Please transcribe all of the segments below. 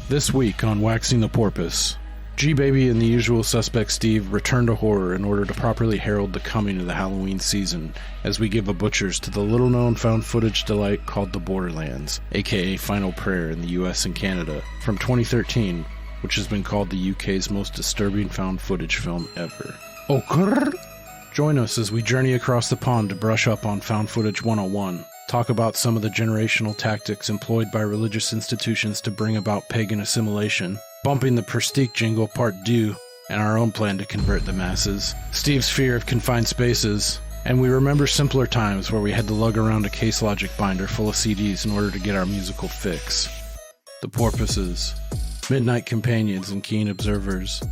This week on Waxing the Porpoise, G-Baby and the usual suspect Steve return to horror in order to properly herald the coming of the Halloween season, as we give a butchers to the little-known found footage delight called the Borderlands, aka Final Prayer in the US and Canada, from 2013, which has been called the UK's most disturbing found footage film ever. Okurrr! Join us as we journey across the pond to brush up on Found Footage 101, talk about some of the generational tactics employed by religious institutions to bring about pagan assimilation, bumping the Pristiq jingle part deux, and our own plan to convert the masses, Steve's fear of confined spaces, and we remember simpler times where we had to lug around a caselogic binder full of CDs in order to get our musical fix. The porpoises, midnight companions and keen observers,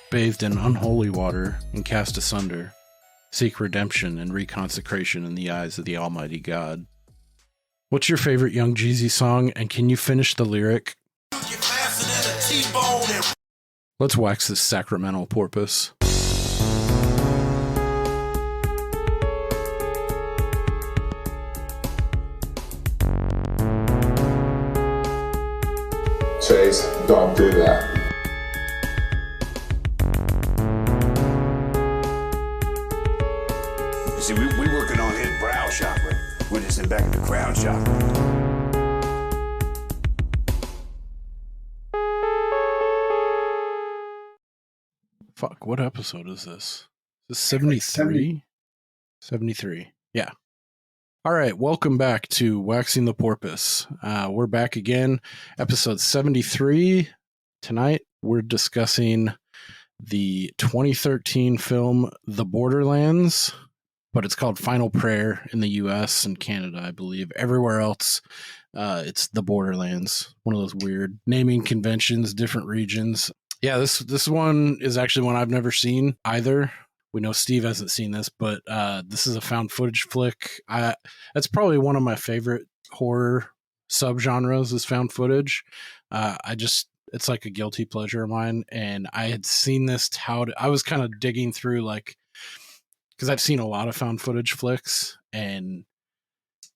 bathed in unholy water and cast asunder, seek redemption and reconsecration in the eyes of the Almighty God. What's your favorite Young Jeezy song, and can you finish the lyric? Let's wax this sacramental porpoise. Chase, don't do that. You see, we working on his brow chakra. We're just in back in the crown chakra. Fuck, what episode is this? Is this 73? 73. Yeah. All right, welcome back to Waxing the Porpoise. We're back again, episode 73. Tonight, we're discussing the 2013 film The Borderlands, but it's called Final Prayer in the US and Canada, I believe. Everywhere else, it's The Borderlands. One of those weird naming conventions, different regions. Yeah, this one is actually one I've never seen either. We know Steve hasn't seen this, but this is a found footage flick. That's probably one of my favorite horror subgenres is found footage. It's like a guilty pleasure of mine, and I had seen this touted. I was kind of digging through, like, because I've seen a lot of found footage flicks, and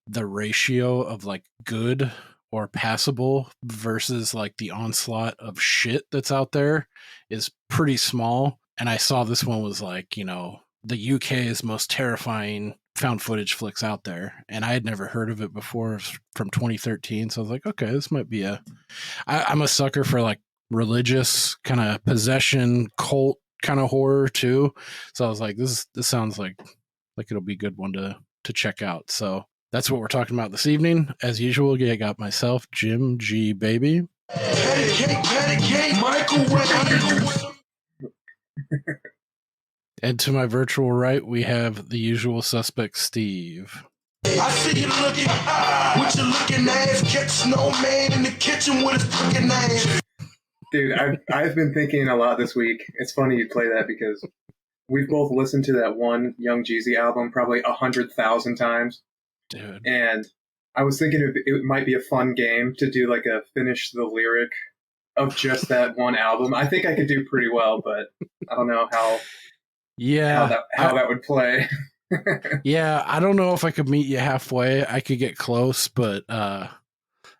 the ratio of like good or passable versus like the onslaught of shit that's out there is pretty small. And I saw this one was like, you know, the UK's most terrifying found footage flicks out there. And I had never heard of it before from 2013. So I was like, okay, this might be I'm a sucker for like religious kind of possession, cult kind of horror too. So I was like, this sounds like it'll be a good one to check out. So that's what we're talking about this evening. As usual, I got myself, Jim G. Baby. And to my virtual right, we have the usual suspect, Steve. I see you looking with your looking ass, catch snowman in the kitchen with his fucking ass. Dude, I've been thinking a lot this week. It's funny you play that because we've both listened to that one Young Jeezy album probably 100,000 times. Dude. And I was thinking it might be a fun game to do like a finish the lyric of just that one album. I think I could do pretty well, but I don't know how that would play. Yeah, I don't know if I could meet you halfway. I could get close, but when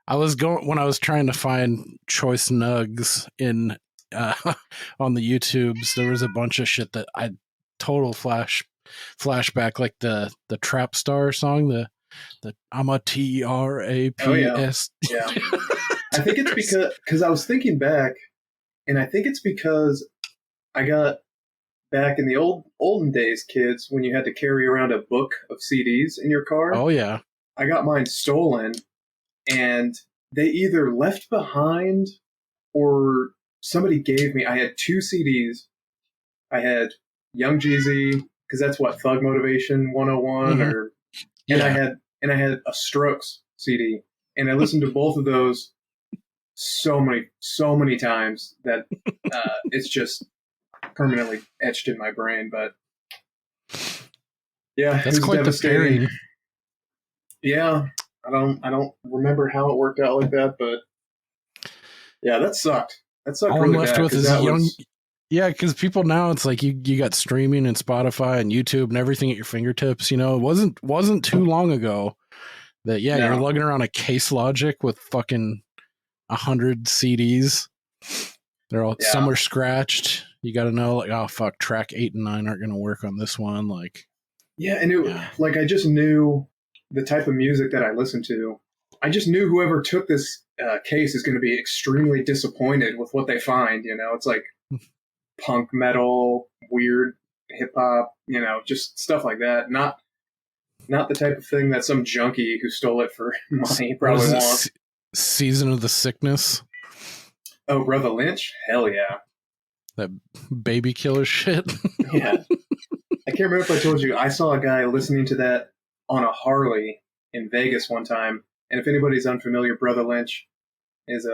I was trying to find choice nugs in on the YouTubes, there was a bunch of shit that I total flashback, like the Trap Star song, the I'm a TRAPS. Oh, yeah. I think it's because I was thinking back, and I think it's because I got back in the olden days, kids, when you had to carry around a book of CDs in your car. Oh yeah. I got mine stolen, and they either left behind or somebody gave me. I had 2 CDs. I had Young Jeezy, because that's what Thug Motivation 101, mm-hmm. and I had a Strokes CD, and I listened to both of those so many times that it's just permanently etched in my brain. But yeah, that's quite devastating. The pairing. Yeah, I don't remember how it worked out like that, but yeah, that sucked. That sucked. All really I'm left bad, with is Yeah, because people now, it's like you got streaming and Spotify and YouTube and everything at your fingertips. You know, it wasn't too long ago that you're lugging around a caselogic with fucking 100 CDs They're all Yeah. some are scratched. You got to know, like, oh fuck, track 8 and 9 aren't going to work on this one. Like, Yeah, and like I just knew the type of music that I listened to. I just knew whoever took this case is going to be extremely disappointed with what they find. You know, it's like punk metal, weird hip hop. You know, just stuff like that. Not the type of thing that some junkie who stole it for money probably wants. Season of the Sickness. Oh, Brother Lynch? Hell yeah. That baby killer shit. Yeah. I can't remember if I told you, I saw a guy listening to that on a Harley in Vegas one time. And if anybody's unfamiliar, Brother Lynch is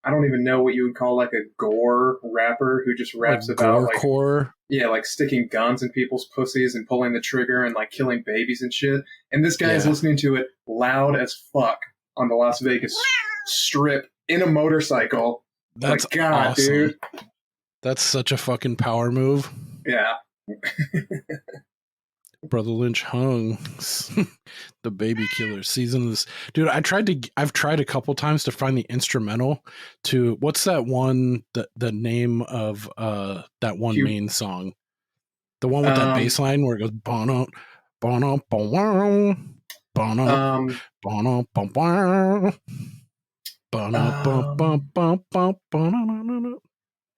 I don't even know what you would call like a gore rapper who just raps like about like, core. Yeah, like sticking guns in people's pussies and pulling the trigger and like killing babies and shit. And this guy is listening to it loud as fuck on the Las Vegas Strip in a motorcycle. That's like, God, awesome. dude. That's such a fucking power move. Yeah. Brother Lynch hung the baby killer season of this. Dude, I've tried a couple times to find the instrumental to what's that one, the name of that one main song. The one with that bass line where it goes bono bono bono bono bono bono bono.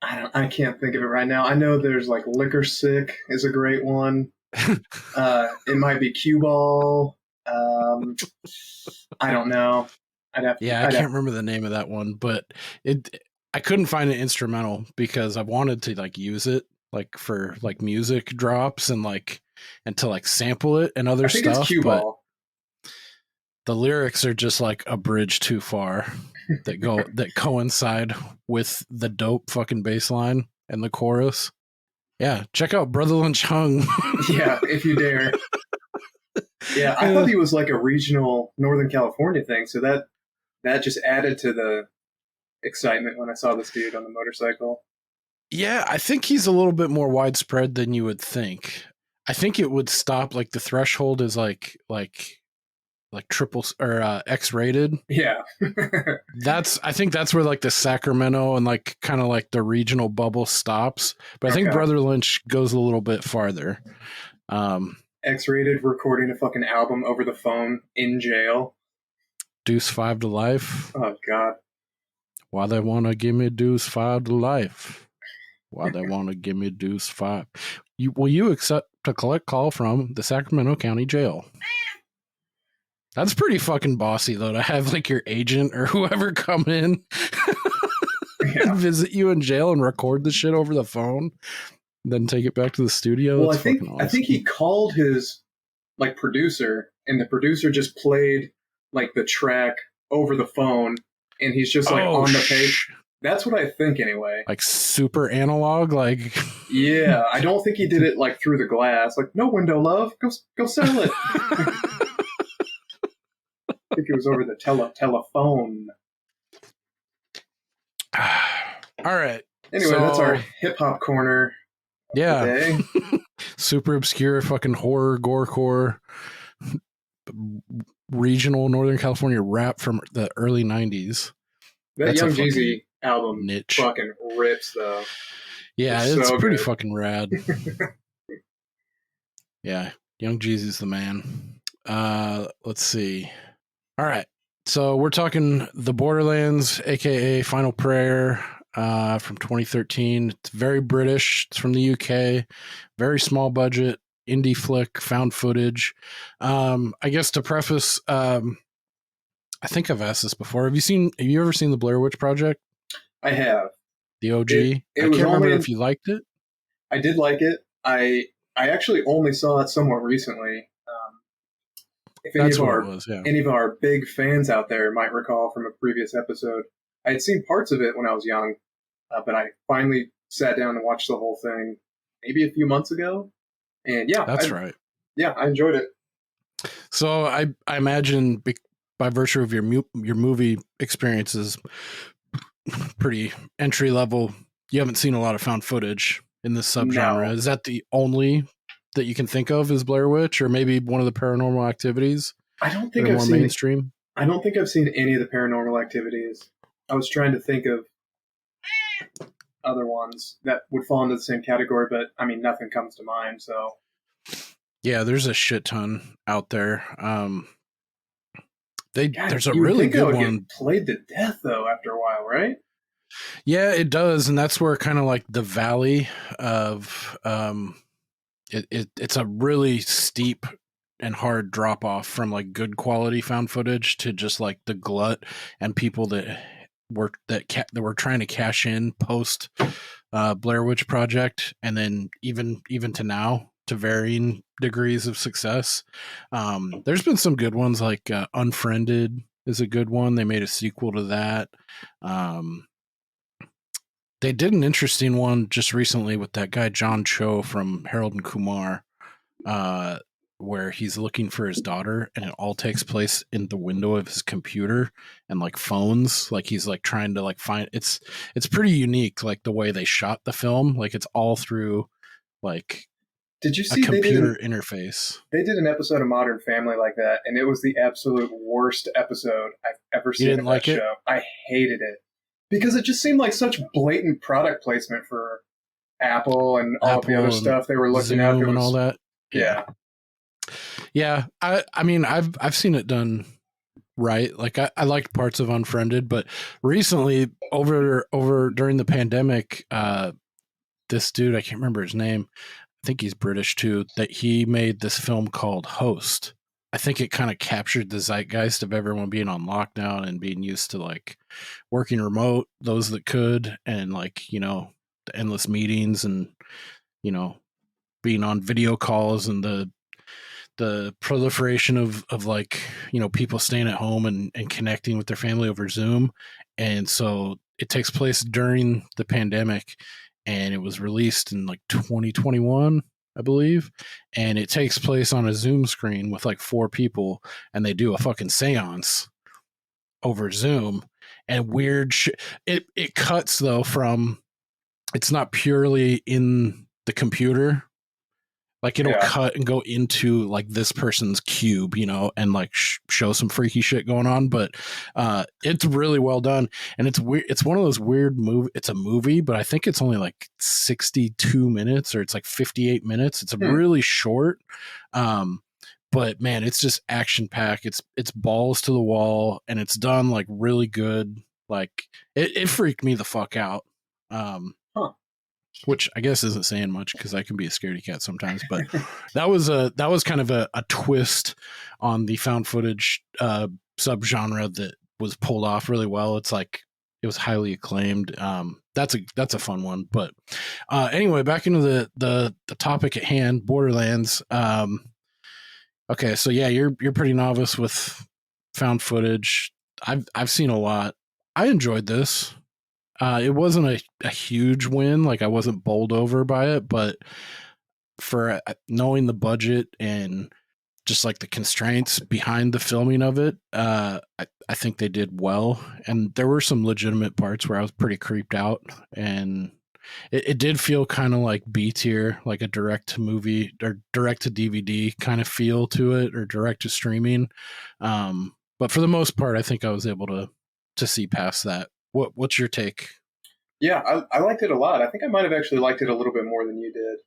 I can't think of it right now. I know there's like Liquor Sick is a great one. It might be Cue Ball. I don't know. I can't remember the name of that one, but I couldn't find an instrumental because I wanted to like use it like for like music drops and to like sample it and other stuff. It's Cue Ball. The lyrics are just like a bridge too far that coincide with the dope fucking bass line and the chorus. Yeah, check out Brother Lynch Hung. Yeah, if you dare. Yeah, I thought he was like a regional Northern California thing, so that just added to the excitement when I saw this dude on the motorcycle. Yeah, I think he's a little bit more widespread than you would think. I think it would stop like the threshold is like triple or X-rated. Yeah. I think that's where like the Sacramento and like kind of like the regional bubble stops. But I think Brother Lynch goes a little bit farther. X-rated recording a fucking album over the phone in jail. Deuce 5 to life. Oh God. Why they want to give me Deuce 5 to life? Why they want to give me Deuce 5? Will you accept a collect call from the Sacramento County Jail? That's pretty fucking bossy, though, to have like your agent or whoever come in and visit you in jail and record the shit over the phone, then take it back to the studio. Well, That's awesome. I think he called his like producer, and the producer just played like the track over the phone, and he's just like on the page. That's what I think, anyway. Like super analog, like. Yeah, I don't think he did it like through the glass. Like, no window, love, go sell it. I think it was over the telephone. All right. Anyway, that's our hip hop corner. Yeah. Super obscure fucking horror, gorecore, regional Northern California rap from the early 90s. That Young Jeezy album fucking rips, though. Yeah, it's so pretty fucking rad. Yeah, Young Jeezy's the man. Let's see. All right. So we're talking The Borderlands, aka Final Prayer, from 2013. It's very British. It's from the UK. Very small budget, indie flick, found footage. I guess to preface, I think I've asked this before. Have you ever seen the Blair Witch Project? I have. The OG? I can't remember if you liked it. I did like it. I actually only saw it somewhat recently. If any of our big fans out there might recall from a previous episode, I had seen parts of it when I was young, but I finally sat down and watched the whole thing maybe a few months ago. And yeah, that's right. Yeah, I enjoyed it. So I imagine by virtue of your movie experiences, pretty entry level, you haven't seen a lot of found footage in this subgenre. No. Is that the only that you can think of is Blair Witch, or maybe one of the Paranormal Activities? I don't think I've seen mainstream. I don't think I've seen any of the Paranormal Activities. I was trying to think of other ones that would fall into the same category, but I mean, nothing comes to mind. So Yeah, there's a shit ton out there. God, There's a you would really think that good would one. get played to death though after a while, right? Yeah, it does, and that's where kind of like the valley of it's a really steep and hard drop off from like good quality found footage to just like the glut and people that were trying to cash in post Blair Witch Project, and then even to now to varying degrees of success. There's been some good ones like Unfriended is a good one. They made a sequel to that. They did an interesting one just recently with that guy John Cho from Harold and Kumar, where he's looking for his daughter, and it all takes place in the window of his computer and like phones. Like he's like trying to like find. It's pretty unique, like the way they shot the film. Like it's all through like Did you a see computer interface. they did an episode of Modern Family like that, and it was the absolute worst episode I've ever seen didn't of like that it? show. I hated it because it just seemed like such blatant product placement for Apple and all of the Apple other and stuff they were looking Zoom at. and all that. Yeah. Yeah, I mean I've seen it done right. Like I liked parts of Unfriended, but recently over during the pandemic, this dude, I can't remember his name, I think he's British too, that he made this film called Host. I think it kind of captured the zeitgeist of everyone being on lockdown and being used to like working remote, those that could, and like, you know, the endless meetings and, you know, being on video calls and the proliferation of like, you know, people staying at home and connecting with their family over Zoom. And so it takes place during the pandemic, and it was released in like 2021, I believe. And it takes place on a Zoom screen with like 4 people, and they do a fucking seance over Zoom and weird shit. It cuts though from, it's not purely in the computer. Like it'll Yeah. cut and go into like this person's cube, you know, and like show some freaky shit going on. But it's really well done, and it's weird. It's one of those weird It's a movie, but I think it's only like 62 minutes, or it's like 58 minutes. It's really short. But man, it's just action packed. It's balls to the wall, and it's done like really good. Like it freaked me the fuck out. Which I guess isn't saying much because I can be a scaredy cat sometimes, but that was kind of a twist on the found footage subgenre that was pulled off really well. It's like it was highly acclaimed. That's a fun one. But anyway, back into the topic at hand, Borderlands. Okay, so yeah, you're pretty novice with found footage. I've seen a lot. I enjoyed this. It wasn't a huge win. Like I wasn't bowled over by it, but for knowing the budget and just like the constraints behind the filming of it, I think they did well. And there were some legitimate parts where I was pretty creeped out, and it did feel kind of like B tier, like a direct to movie or direct to DVD kind of feel to it, or direct to streaming. But for the most part, I think I was able to see past that. What's your take? Yeah, I liked it a lot. I think I might have actually liked it a little bit more than you did.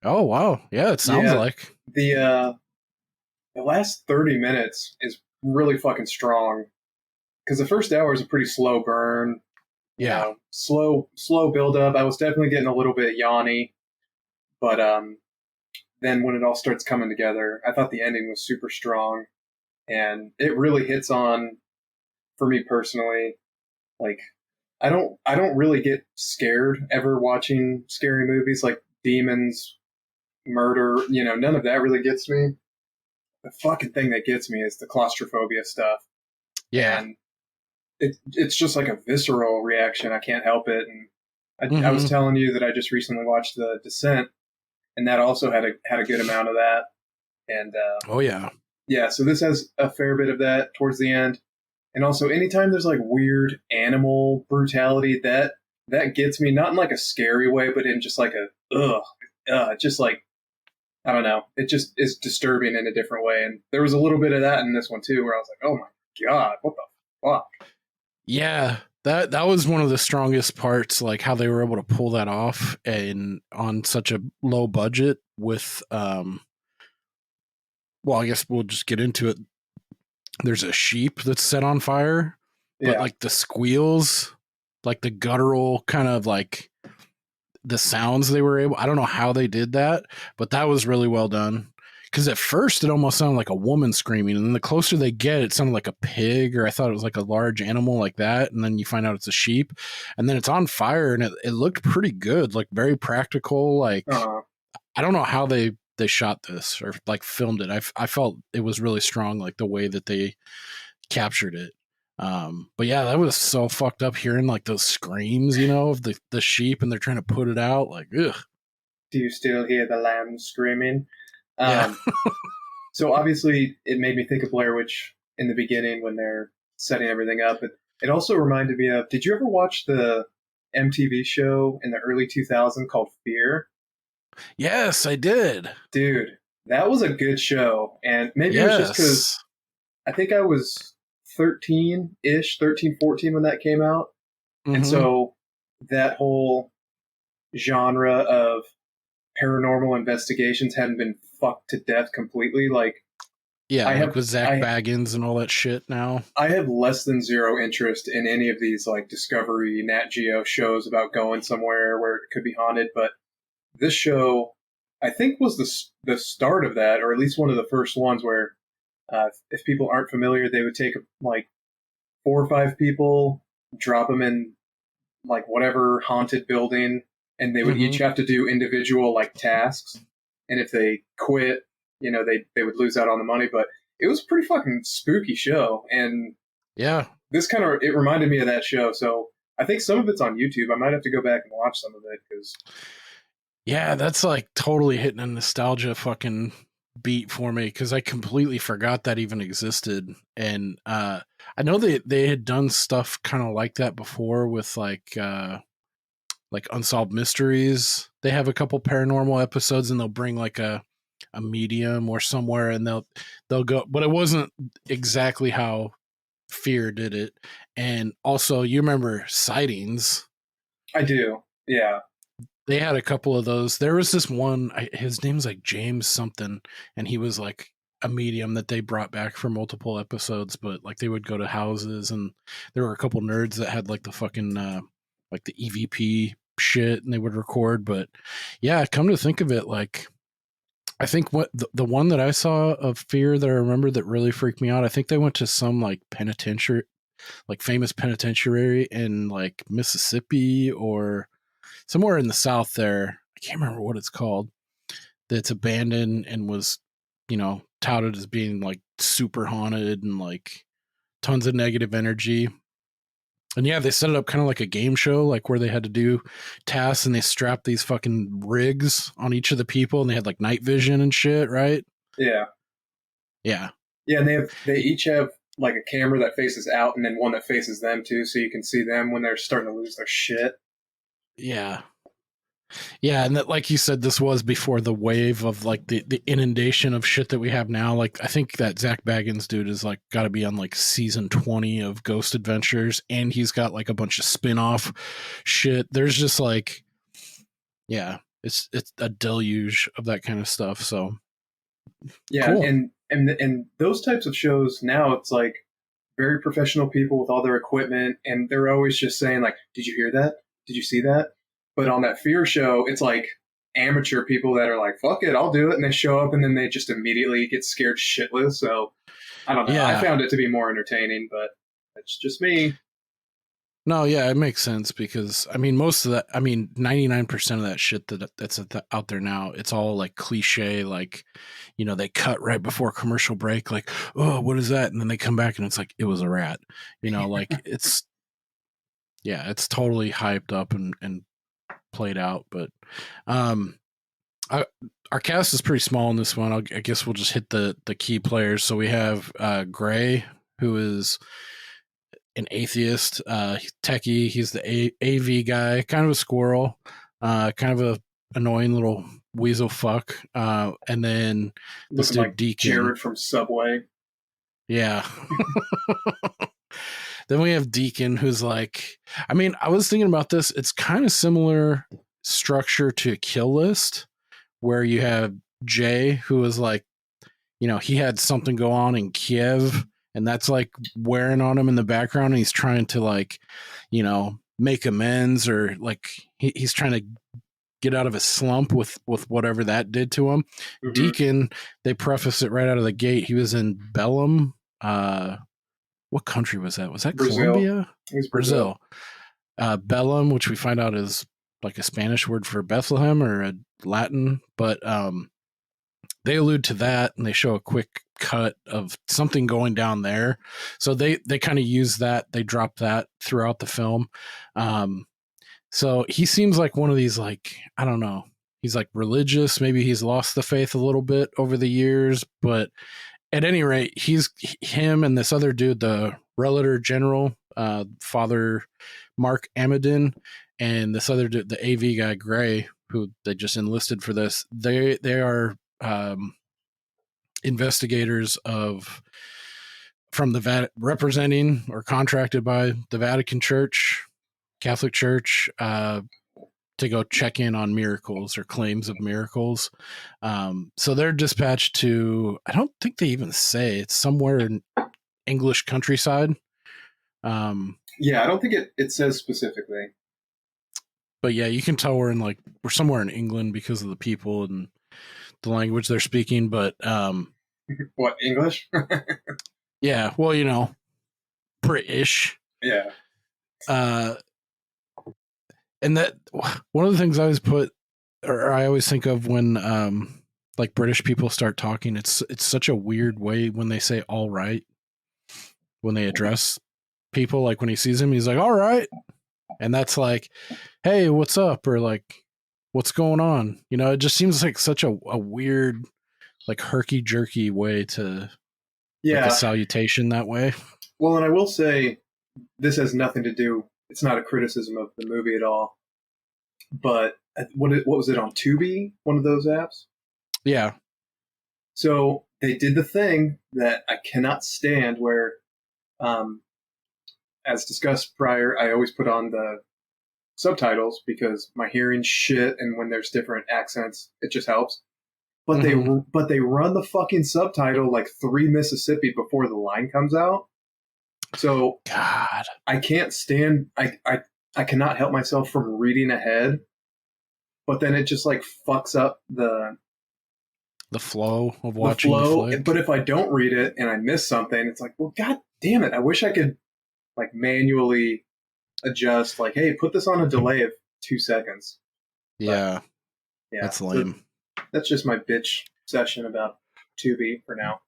Oh wow, yeah, it sounds like the last 30 minutes is really fucking strong because the first hour is a pretty slow burn. Yeah, You know, slow build up. I was definitely getting a little bit yawny, but then when it all starts coming together, I thought the ending was super strong, and it really hits on, for me personally, like I don't really get scared ever watching scary movies like demons, murder, you know, none of that really gets me. The fucking thing that gets me is the claustrophobia stuff. yeah. And it's just like a visceral reaction. I can't help it. And I was telling you that I just recently watched The Descent, and that also had a good amount of that. And Oh yeah. yeah, so this has a fair bit of that towards the end. And also, anytime there's like weird animal brutality, that gets me, not in like a scary way, but in just like just like, I don't know. It just is disturbing in a different way. And there was a little bit of that in this one too, where I was like, oh my God, what the fuck? Yeah. That was one of the strongest parts, like how they were able to pull that off and on such a low budget with well, I guess we'll just get into it. There's a sheep that's set on fire, but Yeah. like the squeals, like the guttural kind of like the sounds they were able, I don't know how they did that, but that was really well done. Because at first it almost sounded like a woman screaming, and then the closer they get, it sounded like a pig, or I thought it was like a large animal like that, and then you find out it's a sheep, and then it's on fire, and it looked pretty good, like very practical. Like I don't know how they shot this or like filmed it. I felt it was really strong, like the way that they captured it. But yeah, that was so fucked up hearing like those screams, you know, of the sheep, and they're trying to put it out. Like, ugh. Do you still hear the lamb screaming? Yeah. So obviously, it made me think of Blair Witch in the beginning when they're setting everything up. It also reminded me of. Did you ever watch the MTV show in the early 2000s called Fear? Yes, I did. Dude, that was a good show, and maybe it was just because I think I was 13-ish, 13, 14 when that came out. Mm-hmm. And so that whole genre of paranormal investigations hadn't been fucked to death completely. Like, yeah, like with Zach Baggins and all that shit now. I have less than zero interest in any of these like Discovery, Nat Geo shows about going somewhere where it could be haunted, but this show, I think, was the start of that, or at least one of the first ones where if people aren't familiar, they would take like 4 or 5 people, drop them in like whatever haunted building, and they would each have to do individual like tasks. And if they quit, you know, they would lose out on the money. But it was a pretty fucking spooky show. And yeah, this it reminded me of that show. So I think some of it's on YouTube. I might have to go back and watch some of it because. Yeah, that's like totally hitting a nostalgia fucking beat for me because I completely forgot that even existed. And I know they had done stuff kind of like that before with like Unsolved Mysteries. They have a couple paranormal episodes, and they'll bring like a medium or somewhere, and they'll go, but it wasn't exactly how Fear did it. And also, you remember Sightings? I do, yeah. They had a couple of those. There was this one, his name's like James something, and he was like a medium that they brought back for multiple episodes, but like they would go to houses, and there were a couple nerds that had like the fucking like the EVP shit, and they would record. But yeah, come to think of it, like I think what the one that I saw of Fear that I remember that really freaked me out, I think they went to some like penitentiary, like famous penitentiary in like Mississippi or somewhere in the South there. I can't remember what it's called. That's abandoned and was, you know, touted as being like super haunted and like tons of negative energy. And yeah, they set it up kind of like a game show, like where they had to do tasks, and they strapped these fucking rigs on each of the people, and they had like night vision and shit, right? Yeah. Yeah. Yeah, and they each have like a camera that faces out and then one that faces them too, so you can see them when they're starting to lose their shit. Yeah. Yeah, and that, like you said, this was before the wave of like the inundation of shit that we have now. Like I think that Zach Baggins dude is like got to be on like season 20 of Ghost Adventures, and he's got like a bunch of spin-off shit. There's just like, yeah, it's a deluge of that kind of stuff. So yeah, cool. and those types of shows now, it's like very professional people with all their equipment, and they're always just saying like, "Did you hear that? Did you see that?" But on that Fear show, it's like amateur people that are like, fuck it, I'll do it. And they show up and then they just immediately get scared shitless. So I don't know. Yeah. I found it to be more entertaining, but that's just me. No, yeah, it makes sense because, I mean, most of that, I mean, 99% of that shit that's out there now, it's all like cliche, like, you know, they cut right before commercial break, like, oh, what is that? And then they come back and it's like, it was a rat, you know, like it's, yeah, it's totally hyped up and played out. But our cast is pretty small in this one. I guess we'll just hit the key players. So we have Gray, who is an atheist, techie. He's the AV guy, kind of a squirrel, kind of a annoying little weasel fuck. And then this dude, like Deacon, Jared from Subway. Yeah. Then we have Deacon, who's like, I mean, I was thinking about this. It's kind of similar structure to Kill List, where you have Jay, who was like, he had something go on in Kiev, and that's like wearing on him in the background, and he's trying to like, make amends, or like he's trying to get out of a slump with whatever that did to him. Mm-hmm. Deacon, they preface it right out of the gate. He was in Bellum. What country was that? Was that Brazil. Colombia? It was Brazil. Bellum, which we find out is like a Spanish word for Bethlehem or a Latin, but they allude to that, and they show a quick cut of something going down there. So they kind of use that. They drop that throughout the film. So he seems like one of these, like, I don't know. He's like religious. Maybe he's lost the faith a little bit over the years, but at any rate, him and this other dude, the Relator General, Father Mark Amadin, and this other dude, the AV guy, Gray, who they just enlisted for this. They are investigators from the representing or contracted by the Vatican Church, Catholic Church, to go check in on miracles or claims of miracles. So they're dispatched to, I don't think they even say, it's somewhere in English countryside. Yeah, I don't think it says specifically. But yeah, you can tell we're somewhere in England because of the people and the language they're speaking. But what, English? Yeah, well, British. Yeah. And that one of the things I always think of when like British people start talking, it's such a weird way when they say all right, when they address people, like when he sees him, he's like, all right. And that's like, hey, what's up? Or like, what's going on? It just seems like such a weird, like herky jerky way to like a salutation that way. Well, and I will say this has nothing to do. It's not a criticism of the movie at all. But what was it on Tubi? One of those apps? Yeah. So they did the thing that I cannot stand where, as discussed prior, I always put on the subtitles because my hearing's shit, and when there's different accents, it just helps. But they run the fucking subtitle like 3 Mississippi before the line comes out. So God, I can't stand. I cannot help myself from reading ahead, but then it just like fucks up the flow of watching the flick. But if I don't read it and I miss something, it's like, well, God damn it! I wish I could like manually adjust. Like, hey, put this on a delay of 2 seconds. Yeah, that's lame. So that's just my bitch session about Tubi for now.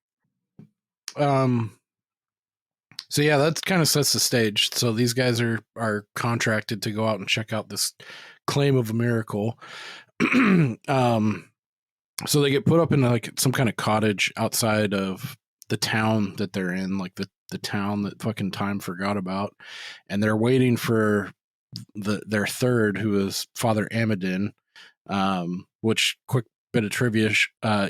So yeah, that kind of sets the stage. So these guys are contracted to go out and check out this claim of a miracle. So they get put up in like some kind of cottage outside of the town that they're in, like the town that fucking time forgot about, and they're waiting for their third, who is Father Amadin. Which, quick bit of trivia,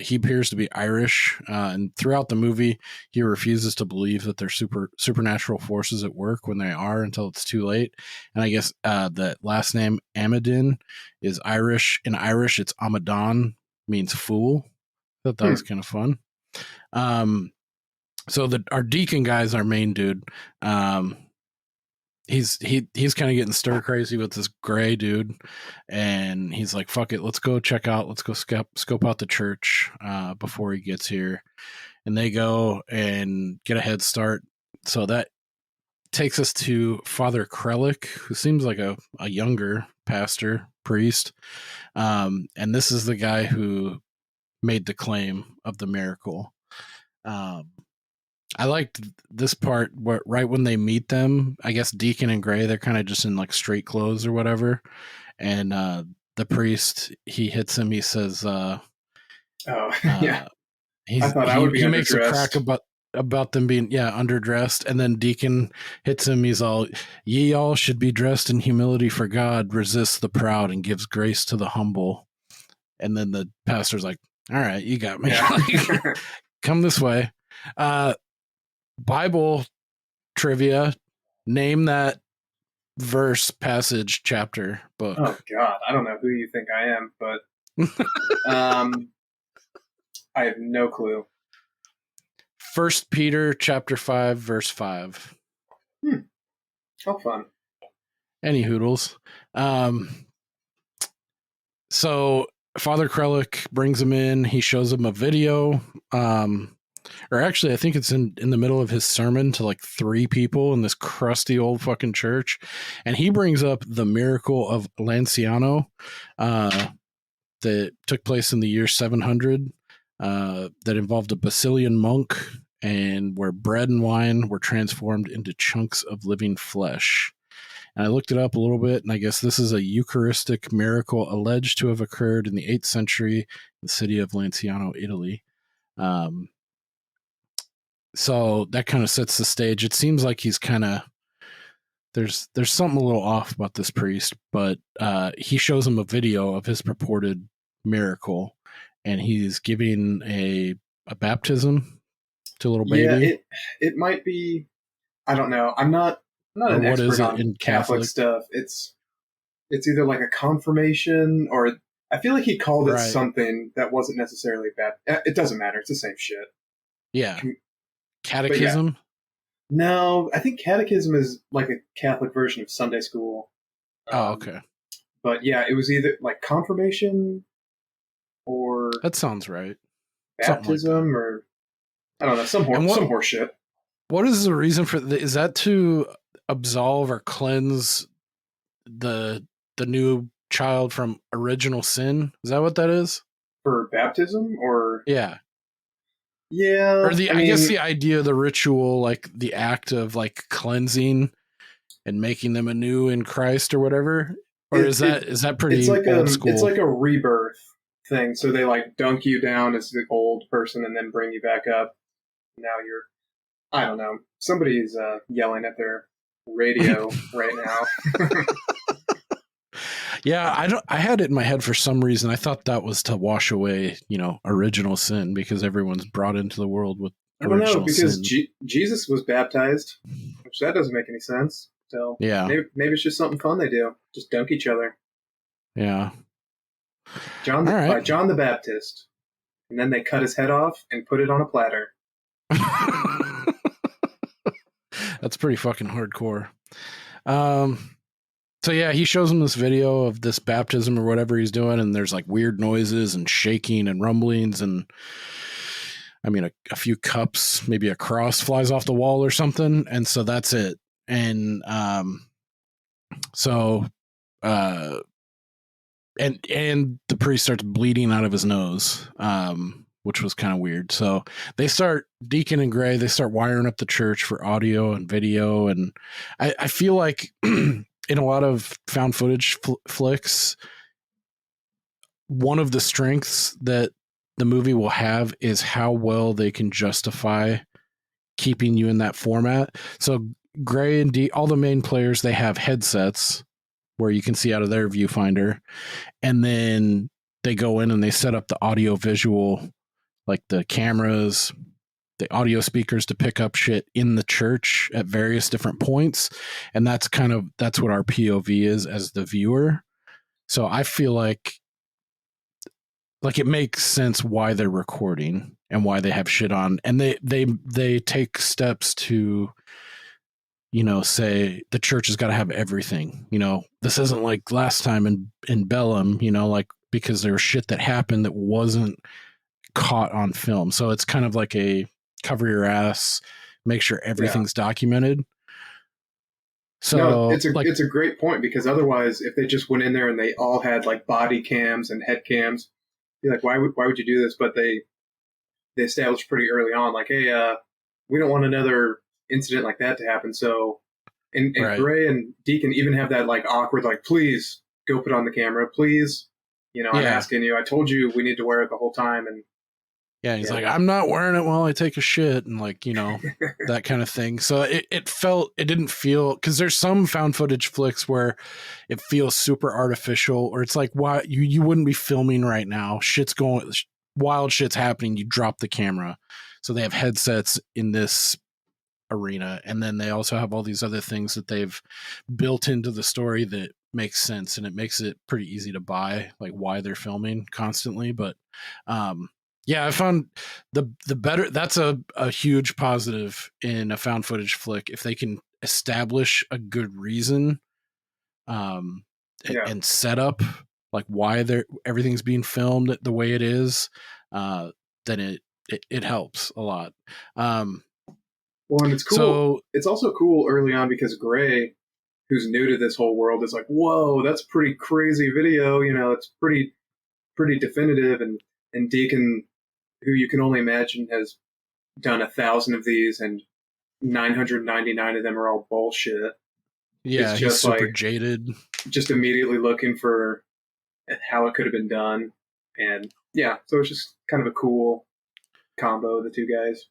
he appears to be Irish, and throughout the movie he refuses to believe that there's supernatural forces at work when they are, until it's too late. And I guess the last name Amadin is Irish. In Irish it's Amadan, means fool. I thought that was kind of fun. So our deacon guy is our main dude. He's kind of getting stir crazy with this Gray dude, and he's like, fuck it, let's go scope out the church before he gets here. And they go and get a head start. So that takes us to Father Krellick, who seems like a younger pastor, priest. And this is the guy who made the claim of the miracle. I liked this part where right when they meet them, I guess Deacon and Gray, they're kind of just in like straight clothes or whatever. And the priest, he hits him. He says, yeah. I thought I would be he underdressed. Makes a crack about them being, underdressed. And then Deacon hits him. He's all, ye all should be dressed in humility, for God resists the proud and gives grace to the humble. And then the pastor's like, all right, you got me. Yeah. Come this way. Bible trivia. Name that verse, passage, chapter, book. Oh God, I don't know who you think I am, but I have no clue. 1 Peter chapter 5, verse 5. How fun. Any hoodles. So Father Krellick brings him in. He shows him a video. Or actually, I think it's in the middle of his sermon to like 3 people in this crusty old fucking church. And he brings up the miracle of Lanciano that took place in the year 700 that involved a Basilian monk and where bread and wine were transformed into chunks of living flesh. And I looked it up a little bit, and I guess this is a Eucharistic miracle alleged to have occurred in the 8th century in the city of Lanciano, Italy. So that kind of sets the stage. It seems like he's kind of there's something a little off about this priest, but he shows him a video of his purported miracle, and he's giving a baptism to a little baby. Yeah, it might be. I don't know. I'm not an expert on in Catholic stuff. It's either like a confirmation, or I feel like he called it something that wasn't necessarily bad. It doesn't matter. It's the same shit. Yeah. Catechism? Yeah. No, I think catechism is like a Catholic version of Sunday school. Oh, okay. But yeah, it was either like confirmation or that sounds right. Baptism, or I don't know, some horse shit. What is the reason for is that to absolve or cleanse the new child from original sin? Is that what that is? For baptism, or yeah. Yeah. Or I guess the idea of the ritual, like the act of like cleansing and making them anew in Christ or whatever? Or is that pretty old school? It's like a rebirth thing. So they like dunk you down as the old person and then bring you back up. Now you're, I don't know. Somebody's yelling at their radio right now. Yeah, I had it in my head for some reason. I thought that was to wash away, original sin, because everyone's brought into the world with original sin. I don't know, because Jesus was baptized, which that doesn't make any sense. So yeah, maybe it's just something fun they do. Just dunk each other. Yeah. By John the Baptist. And then they cut his head off and put it on a platter. That's pretty fucking hardcore. So yeah, he shows him this video of this baptism or whatever he's doing, and there's like weird noises and shaking and rumblings, and I mean a few cups, maybe a cross flies off the wall or something, and so that's it. And and the priest starts bleeding out of his nose, which was kind of weird. So they start, Deacon and Gray, they start wiring up the church for audio and video, and I feel like in a lot of found footage flicks, one of the strengths that the movie will have is how well they can justify keeping you in that format. So Gray and all the main players, they have headsets where you can see out of their viewfinder, and then they go in and they set up the audio visual, like the cameras, the audio speakers to pick up shit in the church at various different points. And that's what our POV is as the viewer. So I feel like it makes sense why they're recording and why they have shit on. And they take steps to, say the church has got to have everything. This isn't like last time in Bellum, because there was shit that happened that wasn't caught on film. So it's kind of like a cover your ass, make sure everything's documented. So no, it's a great point, because otherwise, if they just went in there and they all had like body cams and head cams, be like, why would you do this? But they established pretty early on, like, hey, we don't want another incident like that to happen. So, and right. Gray and Deacon even have that like awkward, like, please go put on the camera, please. I'm asking you. I told you we need to wear it the whole time, and yeah, he's like, I'm not wearing it while I take a shit, and like, that kind of thing. So it didn't feel, because there's some found footage flicks where it feels super artificial, or it's like, why you wouldn't be filming right now. Wild shit's happening. You drop the camera. So they have headsets in this arena, and then they also have all these other things that they've built into the story that makes sense, and it makes it pretty easy to buy, like why they're filming constantly. But yeah, I found the better, that's a huge positive in a found footage flick, if they can establish a good reason and set up like why everything's being filmed the way it is, then it helps a lot. Well, and it's cool. So it's also cool early on because Gray, who's new to this whole world, is like, whoa, that's pretty crazy video. You know, it's pretty definitive. And Deacon, who you can only imagine has done 1,000 of these, and 999 of them are all bullshit. yeah, he's super jaded. Just immediately looking for how it could have been done. And yeah, so it's just kind of a cool combo of the two guys.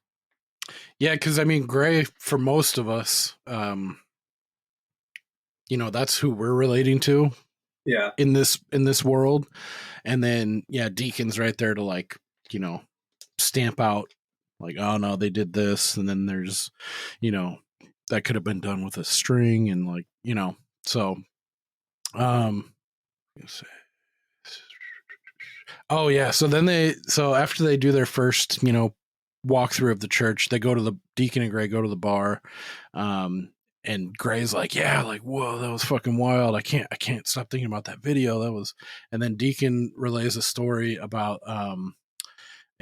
Yeah, because I mean, Gray, for most of us, you know, that's who we're relating to. Yeah. In this world. And then yeah, Deacon's right there to, like, you know, stamp out like, oh no, they did this, and then there's, you know, that could have been done with a string, and like, you know, so oh yeah, so after they do their first, you know, walkthrough of the church, they go to the Deacon and Gray go to the bar, and Gray's like, yeah, like, whoa, that was fucking wild. I can't stop thinking about that video. That was, and then Deacon relays a story about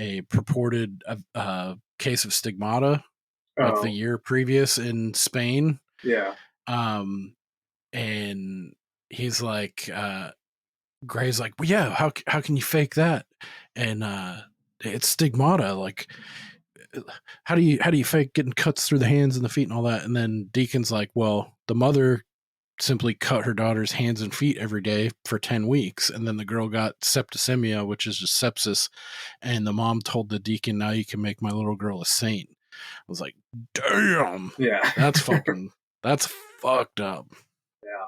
a purported case of stigmata, like the year previous in Spain. Yeah. And he's like, Gray's like, well, yeah, how can you fake that? And it's stigmata, like, how do you fake getting cuts through the hands and the feet and all that? And then Deacon's like, well, the mother simply cut her daughter's hands and feet every day for 10 weeks, and then the girl got septicemia, which is just sepsis, and the mom told the Deacon, now you can make my little girl a saint. I was like, damn, yeah, that's fucked up. Yeah,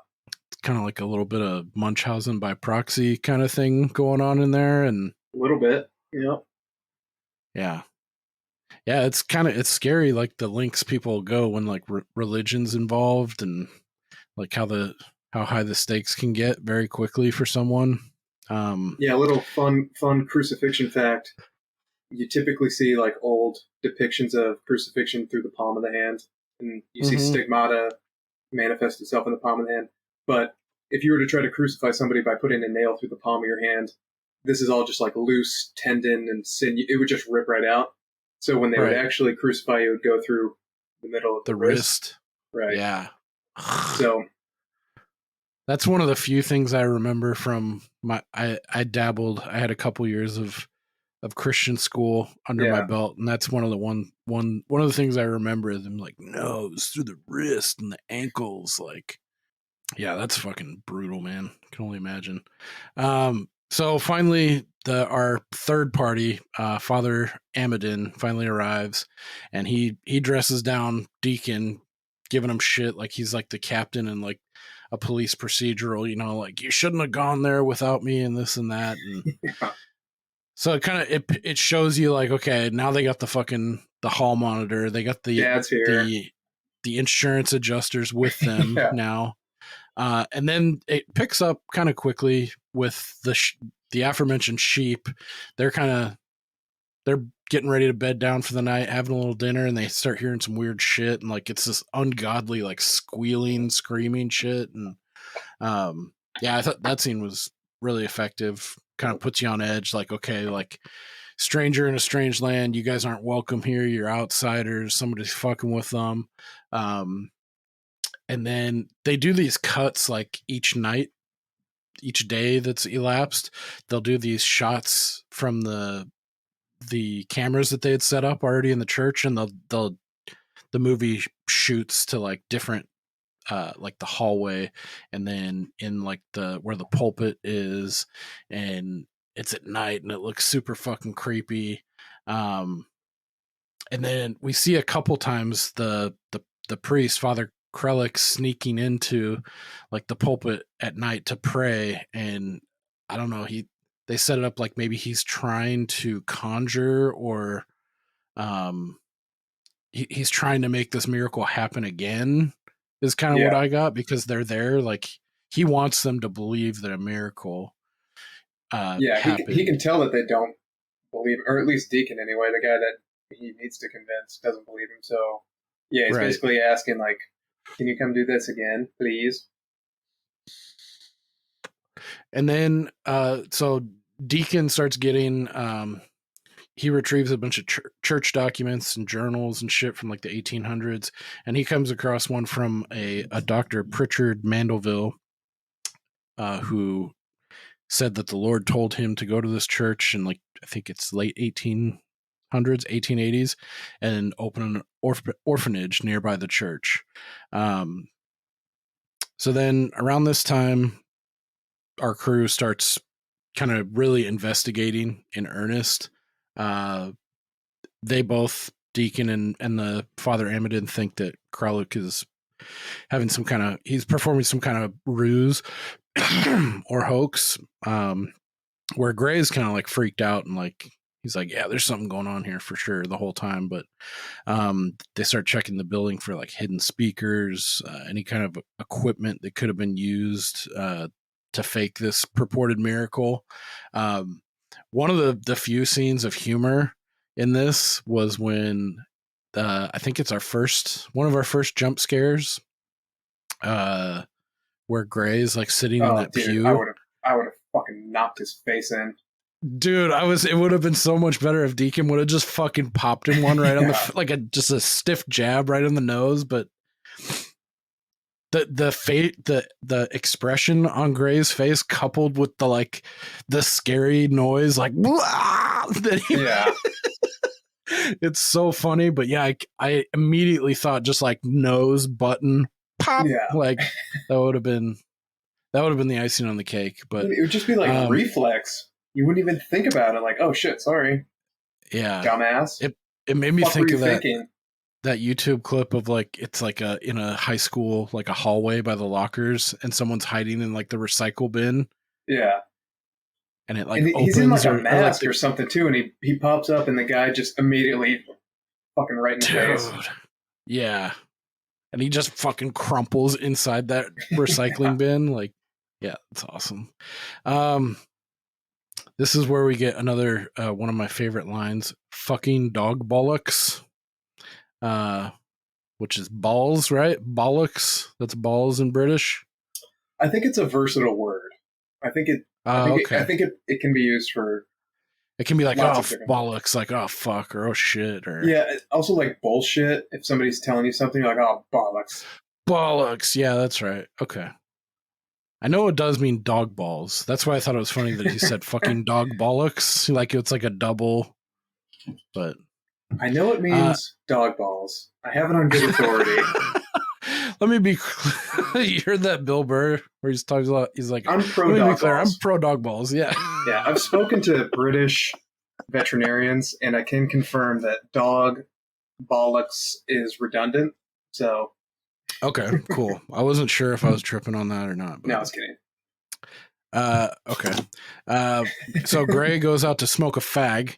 it's kind of like a little bit of Munchausen by proxy kind of thing going on in there, and a little bit. Yeah, it's scary, like the links people go when like religion's involved, and like how high the stakes can get very quickly for someone. Yeah, a little fun crucifixion fact. You typically see like old depictions of crucifixion through the palm of the hand, and you see stigmata manifest itself in the palm of the hand. But if you were to try to crucify somebody by putting a nail through the palm of your hand, this is all just like loose tendon and sinew. It would just rip right out. So when they would actually crucify you, it would go through the middle of the wrist. Right. Yeah. So that's one of the few things I remember from I dabbled. I had a couple years of Christian school under my belt, and that's one of the things I remember. Them like, no, it was through the wrist and the ankles. Like, yeah, that's fucking brutal, man. I can only imagine. So finally, our third party, Father Amadin, finally arrives, and he dresses down Deacon, giving him shit like he's like the captain in like a police procedural, you know, like, you shouldn't have gone there without me and this and that. And so it kind of it shows you like, okay, now they got the hall monitor, they got the insurance adjusters with them now. And then it picks up kind of quickly with the aforementioned sheep. They're getting ready to bed down for the night, having a little dinner, and they start hearing some weird shit, and like it's this ungodly like squealing, screaming shit. And I thought that scene was really effective. Kind of puts you on edge, like, okay, like, stranger in a strange land, you guys aren't welcome here, you're outsiders, somebody's fucking with them. And then they do these cuts like each night, each day that's elapsed. They'll do these shots from the cameras that they had set up already in the church, and the movie shoots to like different like the hallway, and then in like where the pulpit is, and it's at night and it looks super fucking creepy. And then we see a couple times the priest, Father Krellick, sneaking into like the pulpit at night to pray, and I don't know, they set it up like maybe he's trying to conjure or he's trying to make this miracle happen again is kind of what I got, because they're there. Like, he wants them to believe that a miracle happened. He can tell that they don't believe, or at least Deacon anyway, the guy that he needs to convince doesn't believe him. So yeah, he's basically asking, like, can you come do this again, please? And then so Deacon starts getting he retrieves a bunch of church documents and journals and shit from like the 1800s, and he comes across one from a Dr. Pritchard Mandeville, who said that the Lord told him to go to this church in, like, I think it's late 1880s, and open an orphanage nearby the church. So then around this time, our crew starts kind of really investigating in earnest. They both, Deacon and the Father Amadin, think that Kralik is having he's performing some kind of ruse or hoax, where Gray's kind of like freaked out and like, he's like, yeah, there's something going on here for sure the whole time. But they start checking the building for like hidden speakers, any kind of equipment that could have been used to fake this purported miracle. One of the few scenes of humor in this was when I think it's one of our first jump scares, where Gray's like sitting in that pew. I would have fucking knocked his face in. Dude, it would have been so much better if Deacon would have just fucking popped him one right on the, just a stiff jab right on the nose. But the expression on Gray's face, coupled with the scary noise, like, it's so funny. But yeah, I immediately thought just like nose button pop, like that would have been the icing on the cake. But it would just be like reflex. You wouldn't even think about it. Like, oh shit, sorry. Yeah, dumbass. It made me think of that YouTube clip of like, it's like in a high school, like a hallway by the lockers, and someone's hiding in like the recycle bin. Yeah. And it like opens, he's in like a mask or something too, and he pops up, and the guy just immediately fucking right in the face. Yeah. And he just fucking crumples inside that recycling bin. Like, yeah, it's awesome. This is where we get another one of my favorite lines: "Fucking dog bollocks," which is balls, right? Bollocks. That's balls in British. I think it's a versatile word. I think it can be used for. It can be like, oh, bollocks, like, oh, fuck, or oh, shit, or yeah. Also, like bullshit. If somebody's telling you something, you're like, oh, bollocks. Bollocks. Yeah, that's right. Okay. I know it does mean dog balls. That's why I thought it was funny that he said fucking dog bollocks. Like, it's like a double, but. I know it means dog balls. I have it on good authority. Let me be clear. You heard that Bill Burr where he's talking about, he's like, I'm pro dog balls. I'm pro dog balls. Yeah. Yeah. I've spoken to British veterinarians, and I can confirm that dog bollocks is redundant. So. Okay, cool. I wasn't sure if I was tripping on that or not. But. No, I was kidding. Okay. So Gray goes out to smoke a fag.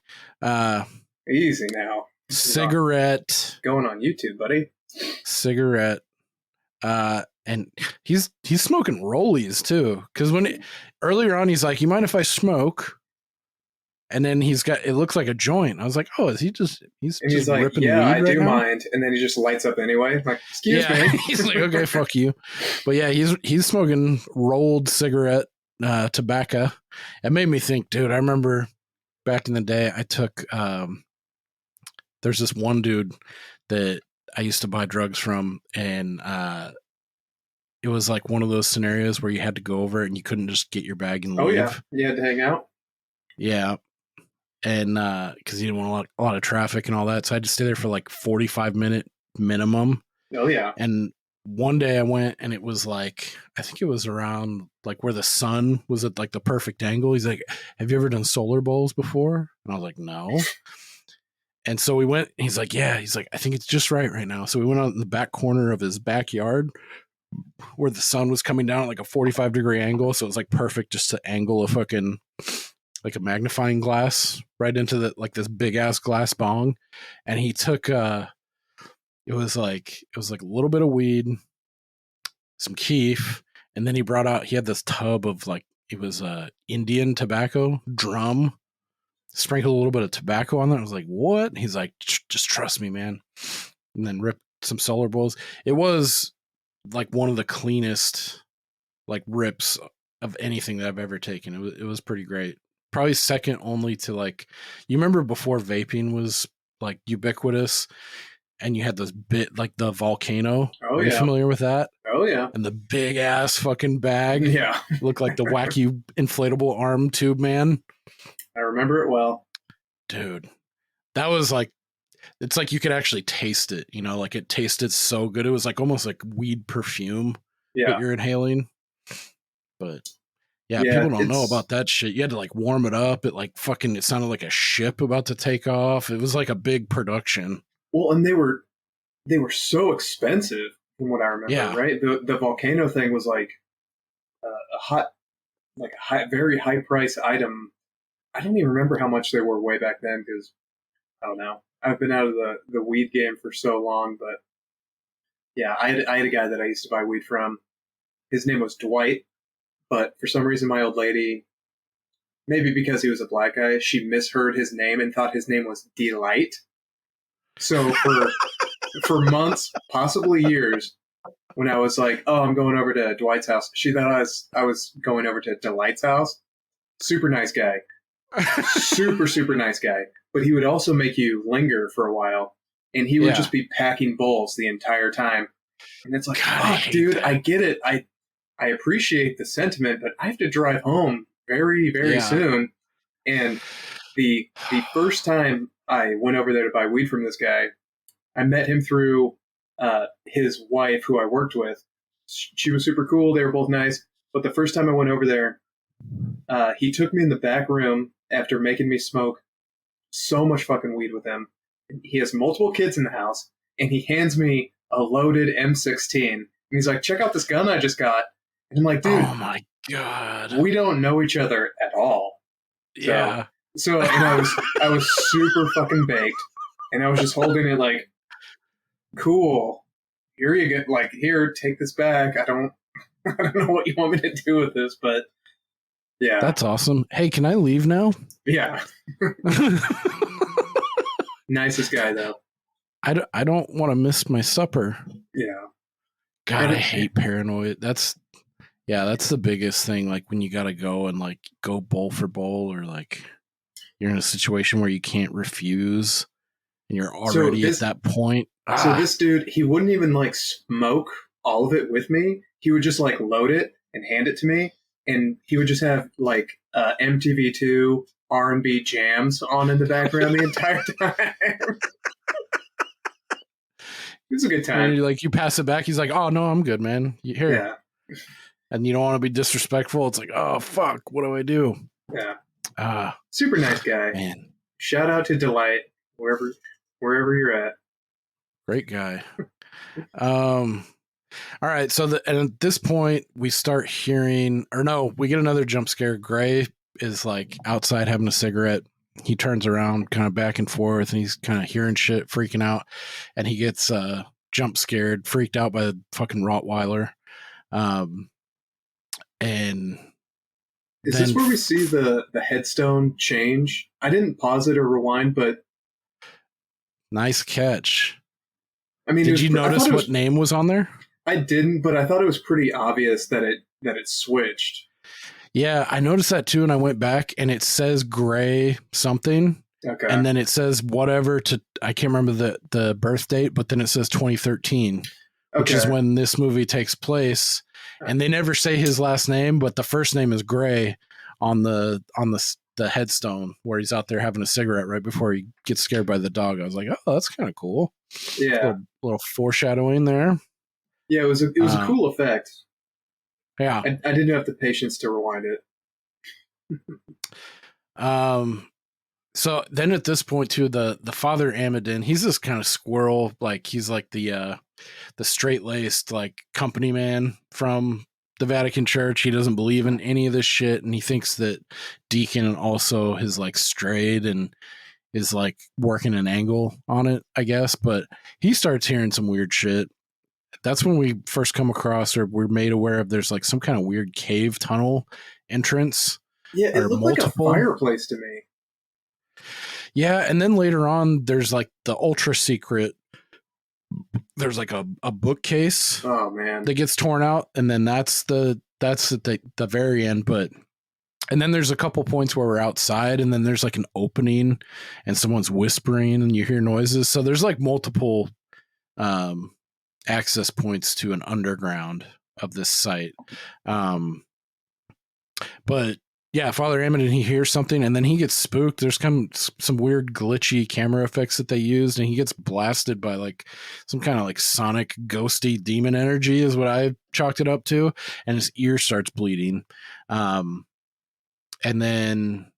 Easy now. Cigarette. Going on YouTube, buddy. Cigarette. And he's smoking rollies too. Because earlier on he's like, "You mind if I smoke?" And then it looks like a joint. I was like, "Oh, is he just?" He's like, ripping "Yeah, I do now? mind." And then he just lights up anyway. I'm like, "Excuse me." He's like, "Okay, fuck you." But yeah, he's smoking rolled cigarette tobacco. It made me think, dude. I remember back in the day, I took. There's this one dude that I used to buy drugs from, and it was like one of those scenarios where you had to go over it and you couldn't just get your bag and leave. Oh yeah, you had to hang out. Yeah. And because you didn't want a lot of traffic and all that, so I had to stay there for like 45-minute minimum. Oh yeah. And one day I went, and it was like, I think it was around like where the sun was at like the perfect angle. He's like, "Have you ever done solar bowls before?" And I was like, "No." And so we went. He's like, "Yeah." He's like, "I think it's just right now." So we went out in the back corner of his backyard where the sun was coming down at like a 45-degree angle. So it was like perfect just to angle a fucking like a magnifying glass right into the like this big ass glass bong. And he took it was like a little bit of weed, some keef, and then he had this tub of like it was Indian tobacco drum. Sprinkled a little bit of tobacco on that. I was like, what? He's like, just trust me, man. And then ripped some solar bowls. It was like one of the cleanest like rips of anything that I've ever taken. It was pretty great. Probably second only to like, you remember before vaping was like ubiquitous and you had this bit like the volcano. Oh, Are you familiar with that? Oh, yeah. And the big ass fucking bag. Yeah. Looked like the wacky inflatable arm tube man. I remember it well. Dude, that was like, it's like you could actually taste it, you know, like it tasted so good. It was like almost like weed perfume that you're inhaling. But yeah, people don't know about that shit. You had to like warm it up. It like fucking, it sounded like a ship about to take off. It was like a big production. Well, and they were so expensive from what I remember, right? The volcano thing was like very high price item. I don't even remember how much they were way back then because I don't know. I've been out of the weed game for so long, but yeah, I had a guy that I used to buy weed from. His name was Dwight, but for some reason my old lady, maybe because he was a black guy, she misheard his name and thought his name was Delight. So for months, possibly years, when I was like, "Oh, I'm going over to Dwight's house," she thought I was going over to Delight's house. Super nice guy. Super nice guy, but he would also make you linger for a while, and he would just be packing bowls the entire time. And it's like, God, dude, I get it. I appreciate the sentiment, but I have to drive home very soon. And the first time I went over there to buy weed from this guy, I met him through his wife, who I worked with. She was super cool. They were both nice. But the first time I went over there, he took me in the back room after making me smoke so much fucking weed with him. He has multiple kids in the house, and he hands me a loaded M16. And he's like, "Check out this gun I just got." And I'm like, "Dude, oh my God, we don't know each other at all." Yeah. So and I was super fucking baked, and I was just holding it like, "Cool, here you get, like, here, take this back. I don't know what you want me to do with this, but yeah." That's awesome. Hey, can I leave now? Yeah. Nicest guy, though. I don't want to miss my supper. Yeah. God, I hate paranoid. That's the biggest thing. Like when you got to go and like go bowl for bowl, or like you're in a situation where you can't refuse and you're already at that point. So this dude, he wouldn't even like smoke all of it with me. He would just like load it and hand it to me. And he would just have like MTV2 R&B jams on in the background the entire time. It was a good time. And you pass it back. He's like, "Oh no, I'm good, man. Here." Yeah. And you don't want to be disrespectful. It's like, "Oh fuck, what do I do?" Yeah. Super nice guy. Man. Shout out to Delight, wherever you're at. Great guy. All right. So and at this point we start hearing, or no, we get another jump scare. Gray is like outside having a cigarette. He turns around kind of back and forth and he's kind of hearing shit, freaking out. And he gets jump scared, freaked out by the fucking Rottweiler. And is this where we see the headstone change? I didn't pause it or rewind, but nice catch. I mean, did you notice what name was on there? I didn't, but I thought it was pretty obvious that it switched. Yeah, I noticed that too, and I went back and it says Gray something. Okay. And then it says whatever I can't remember the birth date, but then it says 2013, which is when this movie takes place. And they never say his last name, but the first name is Gray on the headstone where he's out there having a cigarette right before he gets scared by the dog. I was like, "Oh, that's kind of cool." Yeah. Little foreshadowing there. Yeah, it was a cool effect. Yeah. I didn't have the patience to rewind it. So then at this point too, the Father Amidin, he's this kind of squirrel, like he's like the straight-laced like company man from the Vatican Church. He doesn't believe in any of this shit, and he thinks that Deacon also has like strayed, and is like working an angle on it, I guess. But he starts hearing some weird shit. That's when we first come across, or we're made aware of, there's like some kind of weird cave tunnel entrance. Yeah, it or looked multiple. like a fireplace to me. Yeah, and then later on, there's like the ultra secret. There's like a bookcase Oh man, that gets torn out, and then that's at the very end. And then there's a couple points where we're outside, and then there's like an opening, and someone's whispering, and you hear noises. So there's like multiple access points to an underground of this site. But yeah, Father Ammon, he hears something, and then he gets spooked. There's some weird glitchy camera effects that they used, and he gets blasted by like some kind of like sonic ghosty demon energy is what I chalked it up to, and his ear starts bleeding. And then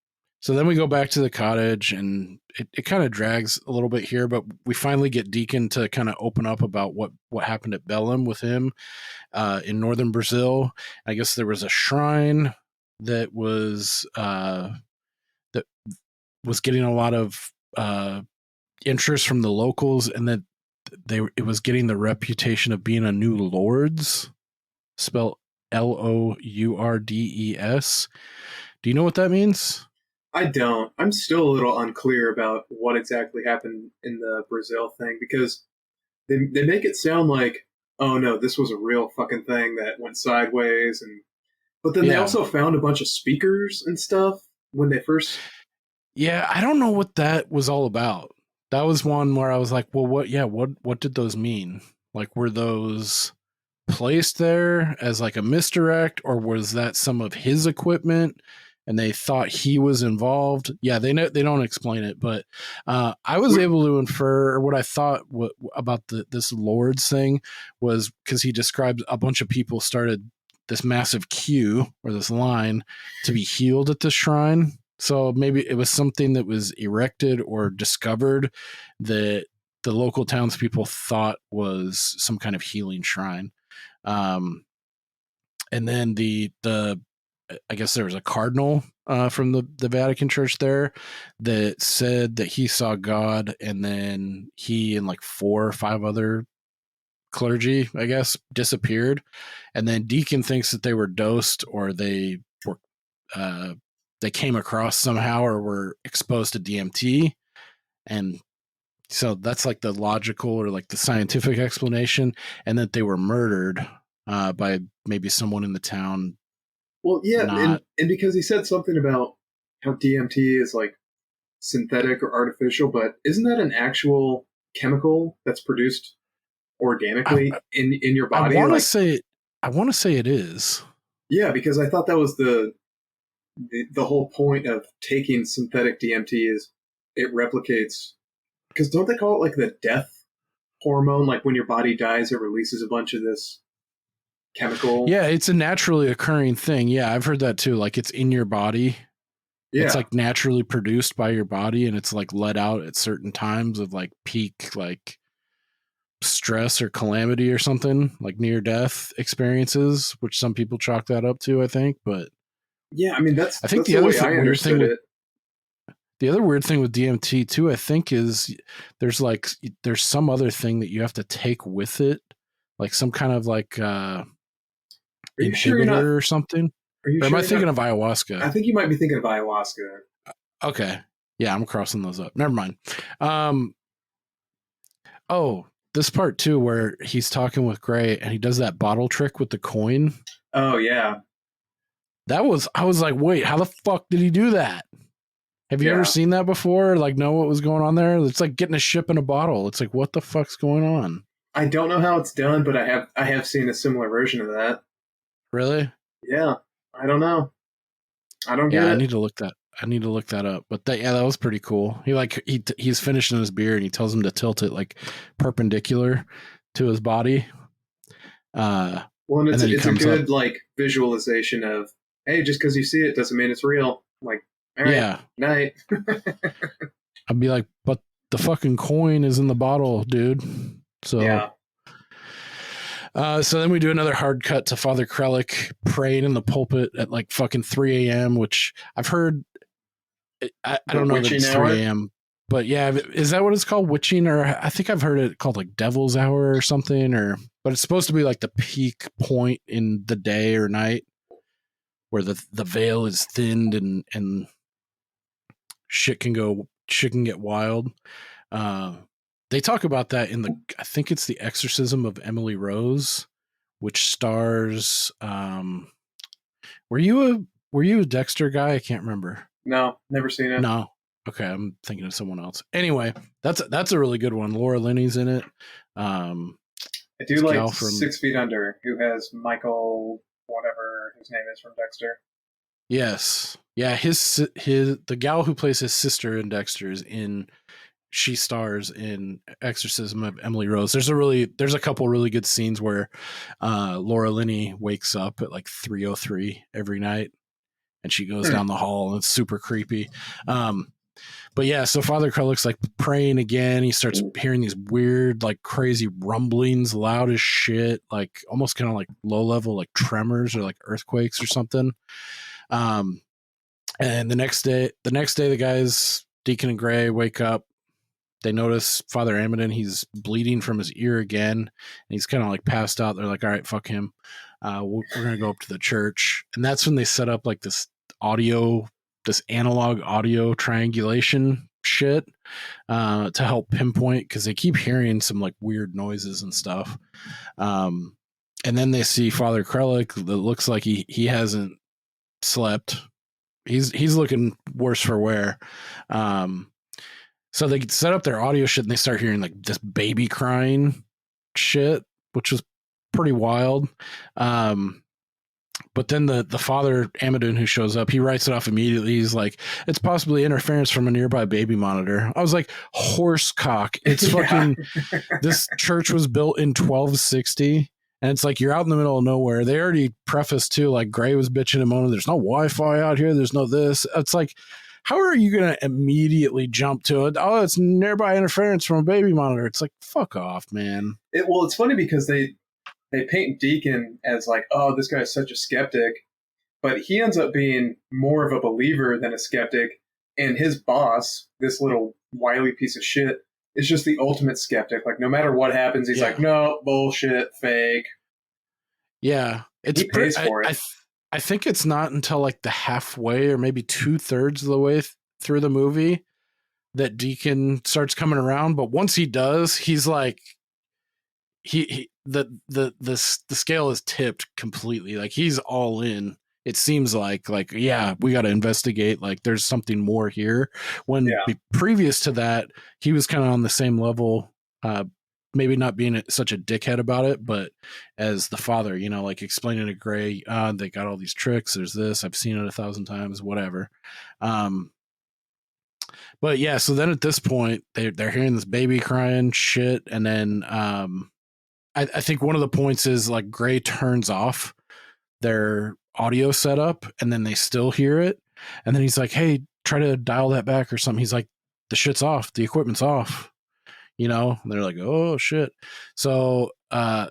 we go back to the cottage, and it kind of drags a little bit here, but we finally get Deacon to kind of open up about what happened at Belém with him in northern Brazil. I guess there was a shrine that was getting a lot of interest from the locals, and that it was getting the reputation of being a new Lourdes, spelled Lourdes. Do you know what that means? I don't. I'm still a little unclear about what exactly happened in the Brazil thing, because they make it sound like, oh no, this was a real fucking thing that went sideways, but then they also found a bunch of speakers and stuff when they first. Yeah, I don't know what that was all about. That was one where I was like, well, what did those mean? Like, were those placed there as like a misdirect, or was that some of his equipment and they thought he was involved? Yeah, they don't explain it, but I was able to infer what I thought about this Lord's thing was because he described a bunch of people started this massive queue or this line to be healed at the shrine. So maybe it was something that was erected or discovered that the local townspeople thought was some kind of healing shrine. And then the I guess there was a cardinal from the Vatican Church there that said that he saw God, and then he and like 4 or 5 other clergy, I guess, disappeared. And then Deacon thinks that they were dosed, or they came across somehow, or were exposed to DMT. And so that's like the logical or like the scientific explanation, and that they were murdered by maybe someone in the town. Well, yeah, and because he said something about how DMT is like synthetic or artificial, but isn't that an actual chemical that's produced organically in your body? I want to say it is. Yeah, because I thought that was the whole point of taking synthetic DMT is it replicates. Because don't they call it like the death hormone? Like when your body dies, it releases a bunch of this chemical. Yeah, it's a naturally occurring thing. Yeah, I've heard that too. Like it's in your body. Yeah. It's like naturally produced by your body, and it's like let out at certain times of like peak like stress or calamity or something, like near death experiences, which some people chalk that up to, I think. But yeah, I mean that's the other weird thing. The other weird thing with DMT too, I think, is there's some other thing that you have to take with it, like some kind of like inhibitor or something. Or am I thinking of ayahuasca? I think you might be thinking of ayahuasca. Okay. Yeah, I'm crossing those up. Never mind. This part too, where he's talking with Gray and he does that bottle trick with the coin. Oh yeah. I was like, wait, how the fuck did he do that? Have you ever seen that before? Like, know what was going on there? It's like getting a ship in a bottle. It's like, what the fuck's going on? I don't know how it's done, but I have seen a similar version of that. Really? Yeah. I don't know. I don't get it. I need to look that up. But that was pretty cool. He's finishing his beer and he tells him to tilt it like perpendicular to his body. Well, and it's a good like visualization of, hey, just because you see it doesn't mean it's real. Like, all right, night. I'd be like, but the fucking coin is in the bottle, dude. So yeah. So then we do another hard cut to Father Krellick praying in the pulpit at like fucking 3 a.m., which I've heard. I don't know that it's 3 a.m. But yeah, is that what it's called? Witching, or I think I've heard it called like Devil's Hour or something, but it's supposed to be like the peak point in the day or night where the veil is thinned and shit can get wild. They talk about that in I think it's The Exorcism of Emily Rose, which stars were you a Dexter guy? I can't remember. No, never seen it. No. Okay, I'm thinking of someone else. Anyway, that's a really good one. Laura Linney's in it. I do like 6 Feet Under, who has Michael, whatever his name is, from Dexter. Yes. Yeah, the gal who plays his sister in Dexter she stars in Exorcism of Emily Rose. There's a couple really good scenes where Laura Linney wakes up at like 3:03 every night and she goes down the hall and it's super creepy. But yeah, so Father Krellick's like praying again. He starts hearing these weird, like crazy rumblings, loud as shit, like almost kind of like low level, like tremors or like earthquakes or something. And the next day, the guys, Deacon and Gray, wake up. They notice Father Amidon, he's bleeding from his ear again, and he's kind of like passed out. They're like, all right, fuck him. We're going to go up to the church. And that's when they set up like this analog audio triangulation shit to help pinpoint, because they keep hearing some like weird noises and stuff. And then they see Father Krellick that looks like he hasn't slept. He's looking worse for wear. So they set up their audio shit and they start hearing like this baby crying shit, which was pretty wild. But then the Father Amidon who shows up, he writes it off immediately. He's like, it's possibly interference from a nearby baby monitor. I was like, horse cock. It's fucking, this church was built in 1260. And it's like, you're out in the middle of nowhere. They already prefaced too, like Gray was bitching and moaning, there's no Wi-Fi out here. There's no this. It's like, how are you going to immediately jump to it? Oh, it's nearby interference from a baby monitor. It's like, fuck off, man. It's funny because they paint Deacon as like, oh, this guy's such a skeptic, but he ends up being more of a believer than a skeptic. And his boss, this little wily piece of shit, is just the ultimate skeptic. Like, no matter what happens, he's like, no, bullshit, fake. Yeah. He pays for it. I think it's not until like the halfway or maybe 2/3 of the way through the movie that Deacon starts coming around. But once he does, he's like, the scale is tipped completely. Like, he's all in. It seems like, yeah, we got to investigate. Like, there's something more here. When previous to that, he was kind of on the same level, maybe not being such a dickhead about it, but as the father, you know, like explaining to Gray, they got all these tricks. There's this, I've seen it 1,000 times, whatever. But yeah, so then at this point, they're hearing this baby crying shit. And then I think one of the points is like Gray turns off their audio setup and then they still hear it. And then he's like, hey, try to dial that back or something. He's like, the shit's off. The equipment's off. You know, and they're like, oh shit. So then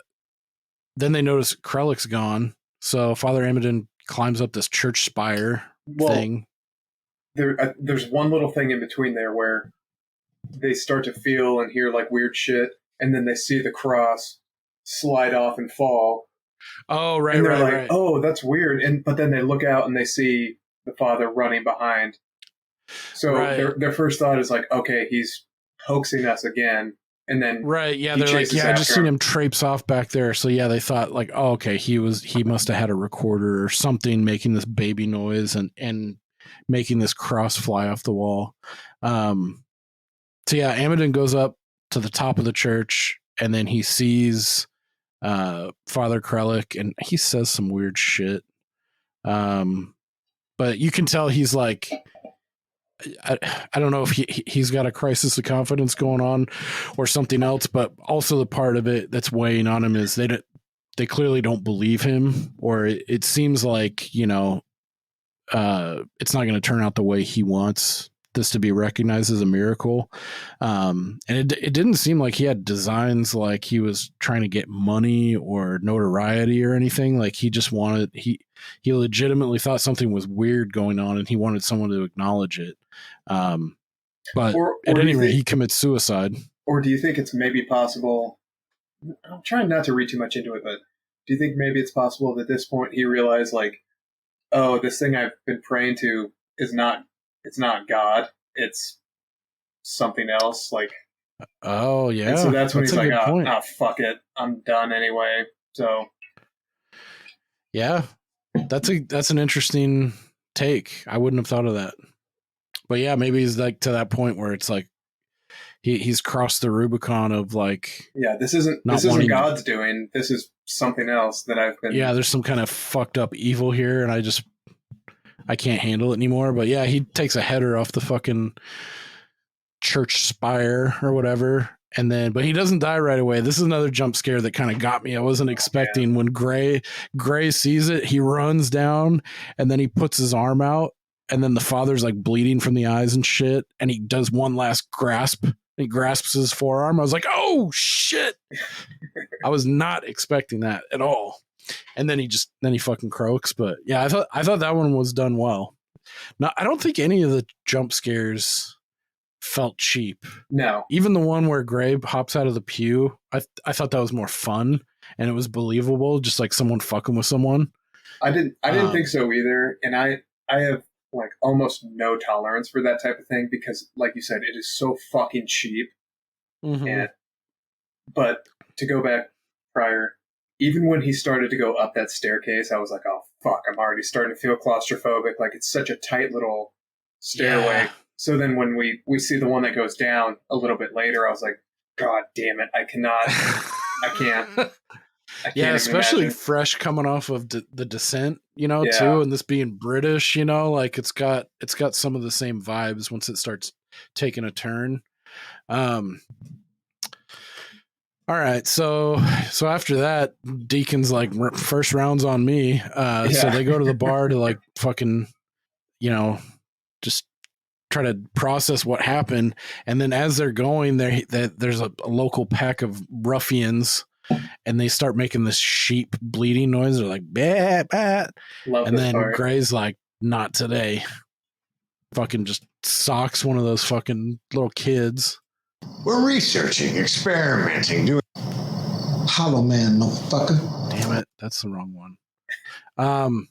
they notice Krellick's gone. So Father Amidon climbs up this church spire thing. There's one little thing in between there where they start to feel and hear like weird shit, and then they see the cross slide off and fall. Oh, right. And they're like, right. oh, that's weird. But then they look out and they see the father running behind. So their first thought is like, okay, he's hoaxing us again. And then they're like, yeah, I just seen him traipse off back there. So yeah, they thought like, oh, okay, he must have had a recorder or something making this baby noise and making this cross fly off the wall. So yeah, Amidon goes up to the top of the church and then he sees Father Krellick and he says some weird shit. But you can tell he's like, I don't know if he's got a crisis of confidence going on or something else, but also the part of it that's weighing on him is they clearly don't believe him, or it seems like, you know, it's not going to turn out the way he wants this to be recognized as a miracle. And it didn't seem like he had designs like he was trying to get money or notoriety or anything. Like he just wanted, he legitimately thought something was weird going on and he wanted someone to acknowledge it. But Or at do any you rate, think, he commits suicide. or do you think it's maybe possible? I'm trying not to read too much into it, but do you think maybe it's possible that at this point he realized, like, oh, this thing I've been praying to is not, it's not God, it's something else, like, Oh yeah, and so that's when that's he's a like, good point. fuck it, I'm done anyway. So Yeah, that's an interesting take. I wouldn't have thought of that. But yeah, maybe he's like to that point where it's like he's crossed the Rubicon of like yeah, this not isn't wanting. God's doing. This is something else that I've been. Yeah, there's some kind of fucked up evil here, and I can't handle it anymore. But yeah, he takes a header off the fucking church spire or whatever. And then, but he doesn't die right away. This is another jump scare that kind of got me. I wasn't expecting when Gray sees it, he runs down and then he puts his arm out and then the father's like bleeding from the eyes and shit. And he does one last grasp. He grasps his forearm. I was like, oh shit. I was not expecting that at all. And then he fucking croaks. But yeah, I thought that one was done well. Now, I don't think any of the jump scares felt cheap. No, Even the one where Gray hops out of the pew, I thought that was more fun and it was believable, just like someone fucking with someone. I didn't think so either. And I have like almost no tolerance for that type of thing because, like you said, it is so fucking cheap. Mm-hmm. And but to go back prior, even when he started to go up that staircase, I was like, oh fuck, I'm already starting to feel claustrophobic. Like it's such a tight little stairway. Yeah. So then when we see the one that goes down a little bit later, I was like, God damn it, I can't. Yeah, especially imagine. fresh coming off of the Descent, Yeah. too, and this being British, like it's got some of the same vibes once it starts taking a turn. All right, so after that, Deacon's like first round's on me. So they go to the bar to like fucking, just try to process what happened, and then as they're going, there's a local pack of ruffians. And they start making this sheep bleeding noise. They're like, bat, bat. And then part. Gray's like, not today. Fucking just socks one of those fucking little kids. We're researching, experimenting, doing. Hollow man, motherfucker. Damn it. That's the wrong one.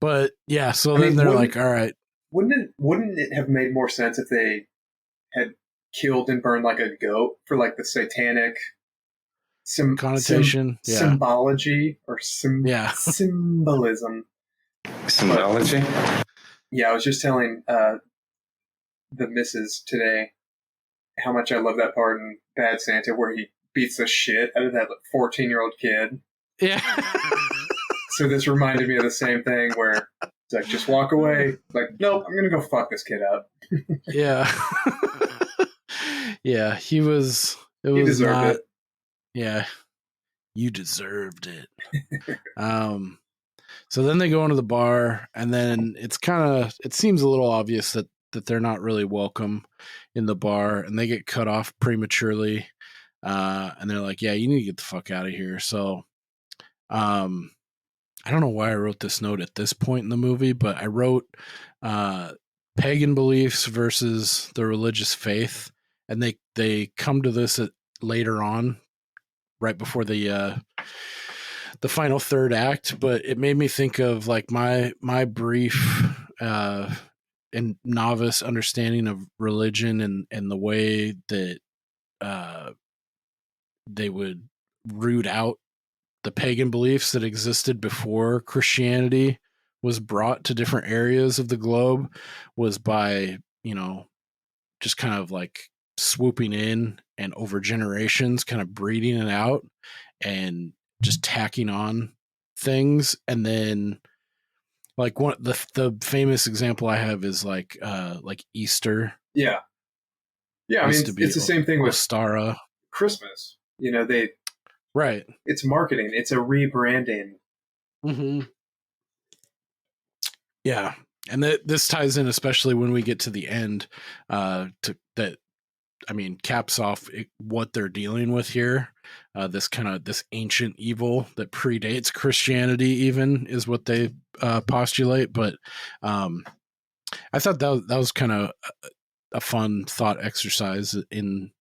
But yeah, so then they're like, all right. Wouldn't it have made more sense if they had killed and burned like a goat for like the satanic connotation, symbology or symbolism. Symbology? Yeah, I was just telling the missus today how much I love that part in Bad Santa where he beats the shit out of that 14-year-old kid. Yeah. So this reminded me of the same thing where it's like, just walk away. Like, nope, I'm going to go fuck this kid up. Yeah. Yeah, he deserved it. Yeah, you deserved it. So then they go into the bar, and then it seems a little obvious that they're not really welcome in the bar, and they get cut off prematurely. And they're like, yeah, you need to get the fuck out of here. So, I don't know why I wrote this note at this point in the movie, but I wrote pagan beliefs versus the religious faith, and they come to this later on, right before the final third act. But it made me think of like my brief and novice understanding of religion and the way that they would root out the pagan beliefs that existed before Christianity was brought to different areas of the globe was by, just kind of like swooping in and over generations, kind of breeding it out and just tacking on things. And then like the famous example I have is like Easter. Yeah. Yeah. I mean, it's the same thing with Ostara. Christmas. Right. It's marketing. It's a rebranding. Mm-hmm. Yeah. And this ties in, especially when we get to the end, caps off what they're dealing with here. This ancient evil that predates Christianity even is what they postulate. But I thought that was kind of a fun thought exercise in,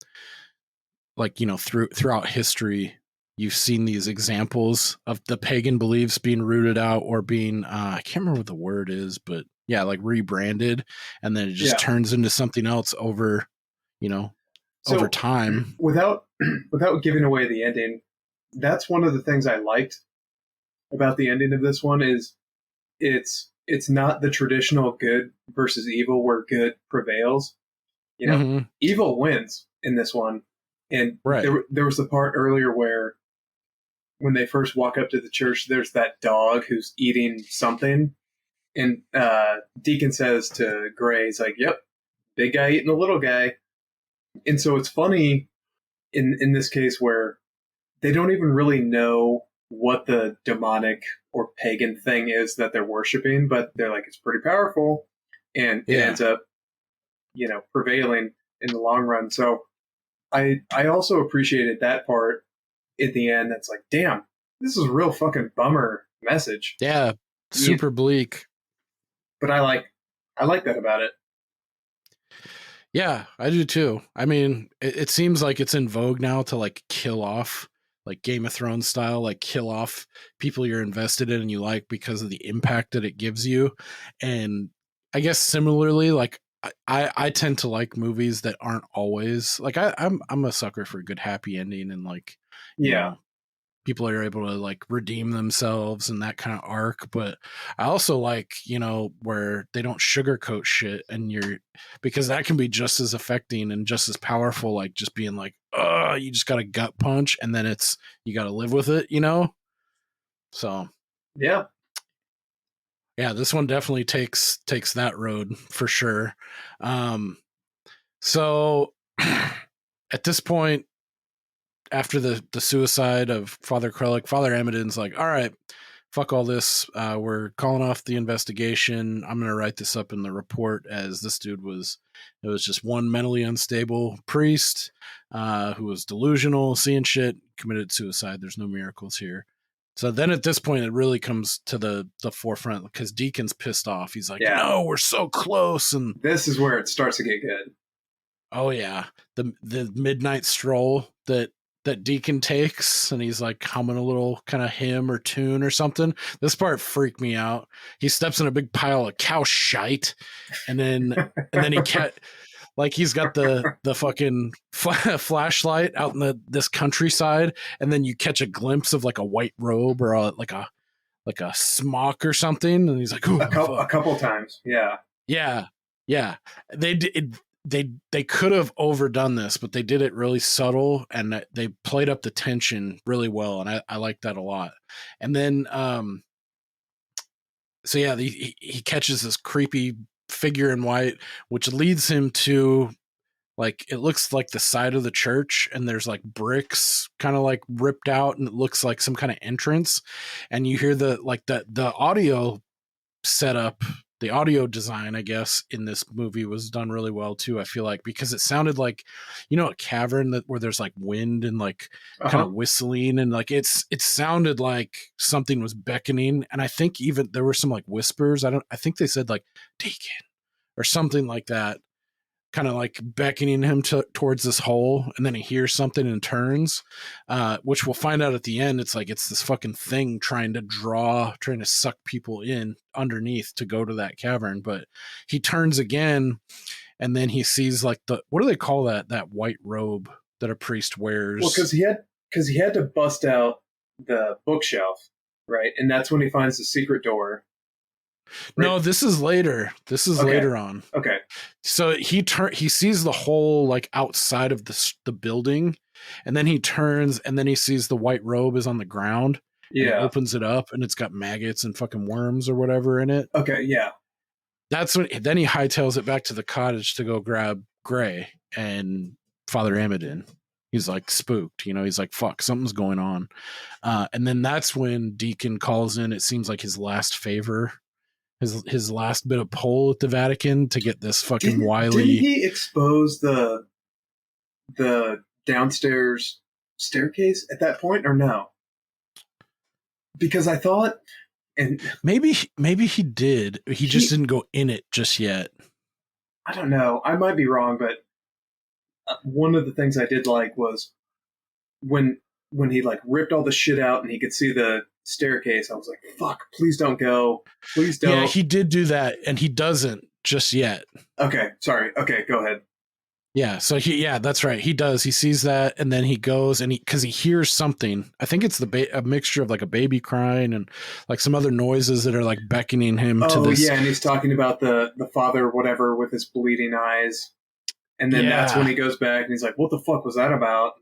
like, you know, throughout history, you've seen these examples of the pagan beliefs being rooted out or being I can't remember what the word is, but yeah, like rebranded, and then it just turns into something else over, you know, over time. Without giving away the ending, that's one of the things I liked about the ending of this one is it's not the traditional good versus evil where good prevails. You know, evil wins in this one. And there was the part earlier where when they first walk up to the church, there's that dog who's eating something. And Deacon says to Gray, he's like, yep, big guy eating the little guy. And so it's funny in this case where they don't even really know what the demonic or pagan thing is that they're worshiping, but they're like, it's pretty powerful. And it ends up, you know, prevailing in the long run. So I also appreciated that part at the end. That's like, damn, this is a real fucking bummer message. Yeah, super bleak. But I like that about it. Yeah, I do too. I mean, it seems like it's in vogue now to like kill off, like Game of Thrones style, like kill off people you're invested in and you like because of the impact that it gives you. And I guess similarly, like I tend to like movies that aren't always like I'm a sucker for a good happy ending and like you know, people are able to like redeem themselves and that kind of arc. But I also like, you know, where they don't sugarcoat shit and because that can be just as affecting and just as powerful, like just being like, oh, you just got a gut punch and then you got to live with it, you know? So yeah, this one definitely takes that road for sure. So at this point, after the suicide of Father Krellick, Father Amidon's like, all right, fuck all this. We're calling off the investigation. I'm going to write this up in the report as this dude was just one mentally unstable priest who was delusional, seeing shit, committed suicide. There's no miracles here. So then at this point, it really comes to the forefront because Deacon's pissed off. He's like, no, we're so close. And this is where it starts to get good. Oh, yeah. The midnight stroll that Deacon takes, and he's like humming a little kind of hymn or tune or something. This part freaked me out. He steps in a big pile of cow shite, and then he like he's got the fucking flashlight out in this countryside, and then you catch a glimpse of like a white robe or like a smock or something, and he's like, a couple times, yeah. They could have overdone this, but they did it really subtle and they played up the tension really well. And I like that a lot. And then, so yeah, he catches this creepy figure in white, which leads him to like, it looks like the side of the church and there's like bricks kind of like ripped out and it looks like some kind of entrance. And you hear the audio setup. The audio design, I guess, in this movie was done really well too. I feel like because it sounded like, you know, a cavern where there's like wind and like kind of whistling and like it sounded like something was beckoning. And I think even there were some like whispers. I think they said like Deacon or something like that, kind of like beckoning him towards this hole. And then he hears something and turns, which we'll find out at the end. It's like, it's this fucking thing trying to suck people in underneath to go to that cavern. But he turns again and then he sees like what do they call that white robe that a priest wears? Well, because he had to bust out the bookshelf, right? And that's when he finds the secret door. Right. No, this is later. This is later on. Okay. So he sees the hole like outside of the building, and then he turns and then he sees the white robe is on the ground. Yeah. He opens it up and it's got maggots and fucking worms or whatever in it. Okay, yeah. That's when then he hightails it back to the cottage to go grab Gray and Father Amidon. He's like spooked, you know, he's like, fuck, something's going on. And then that's when Deacon calls in, it seems like his last favor. His last bit of pull at the Vatican to get this fucking wily. Didn't he expose the downstairs staircase at that point, or no? Because I thought, and maybe he did. He just didn't go in it just yet. I don't know. I might be wrong, but one of the things I did like was when he like ripped all the shit out and he could see the staircase. I was like, "Fuck! Please don't go. Please don't." Yeah, he did do that, and he doesn't just yet. Okay, sorry. Okay, go ahead. Yeah, so that's right. He does. He sees that, and then he goes, and because he hears something. I think it's a mixture of like a baby crying and like some other noises that are like beckoning him to Oh this. yeah, and he's talking about the father, whatever, with his bleeding eyes, and then that's when he goes back and he's like, "What the fuck was that about?"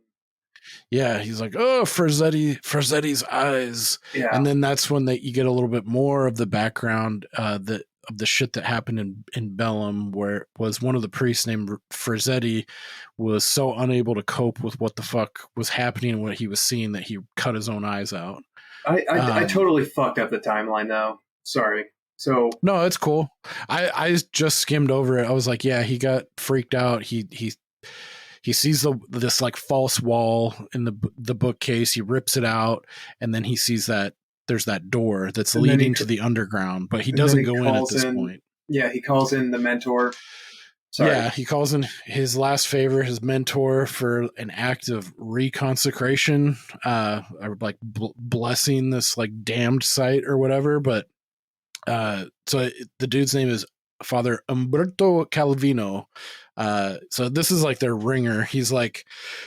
Yeah, he's like, "Oh, Frazzetti's eyes." Yeah, And then that's when you get a little bit more of the background of the shit that happened in Bellum, where it was one of the priests named Frazzetti was so unable to cope with what the fuck was happening and what he was seeing that he cut his own eyes out. I totally fucked up the timeline though. Sorry. So no, it's cool. I just skimmed over it. I was like, yeah, he got freaked out. He sees this like false wall in the bookcase. He rips it out, and then he sees that there's that door that's leading to the underground, but he doesn't go in at this point. Yeah, he calls in the mentor. Sorry. Yeah, he calls in his last favor, his mentor, for an act of reconsecration, or like blessing this like damned site or whatever. But so the dude's name is Father Umberto Calvino. So this is like their ringer. He's like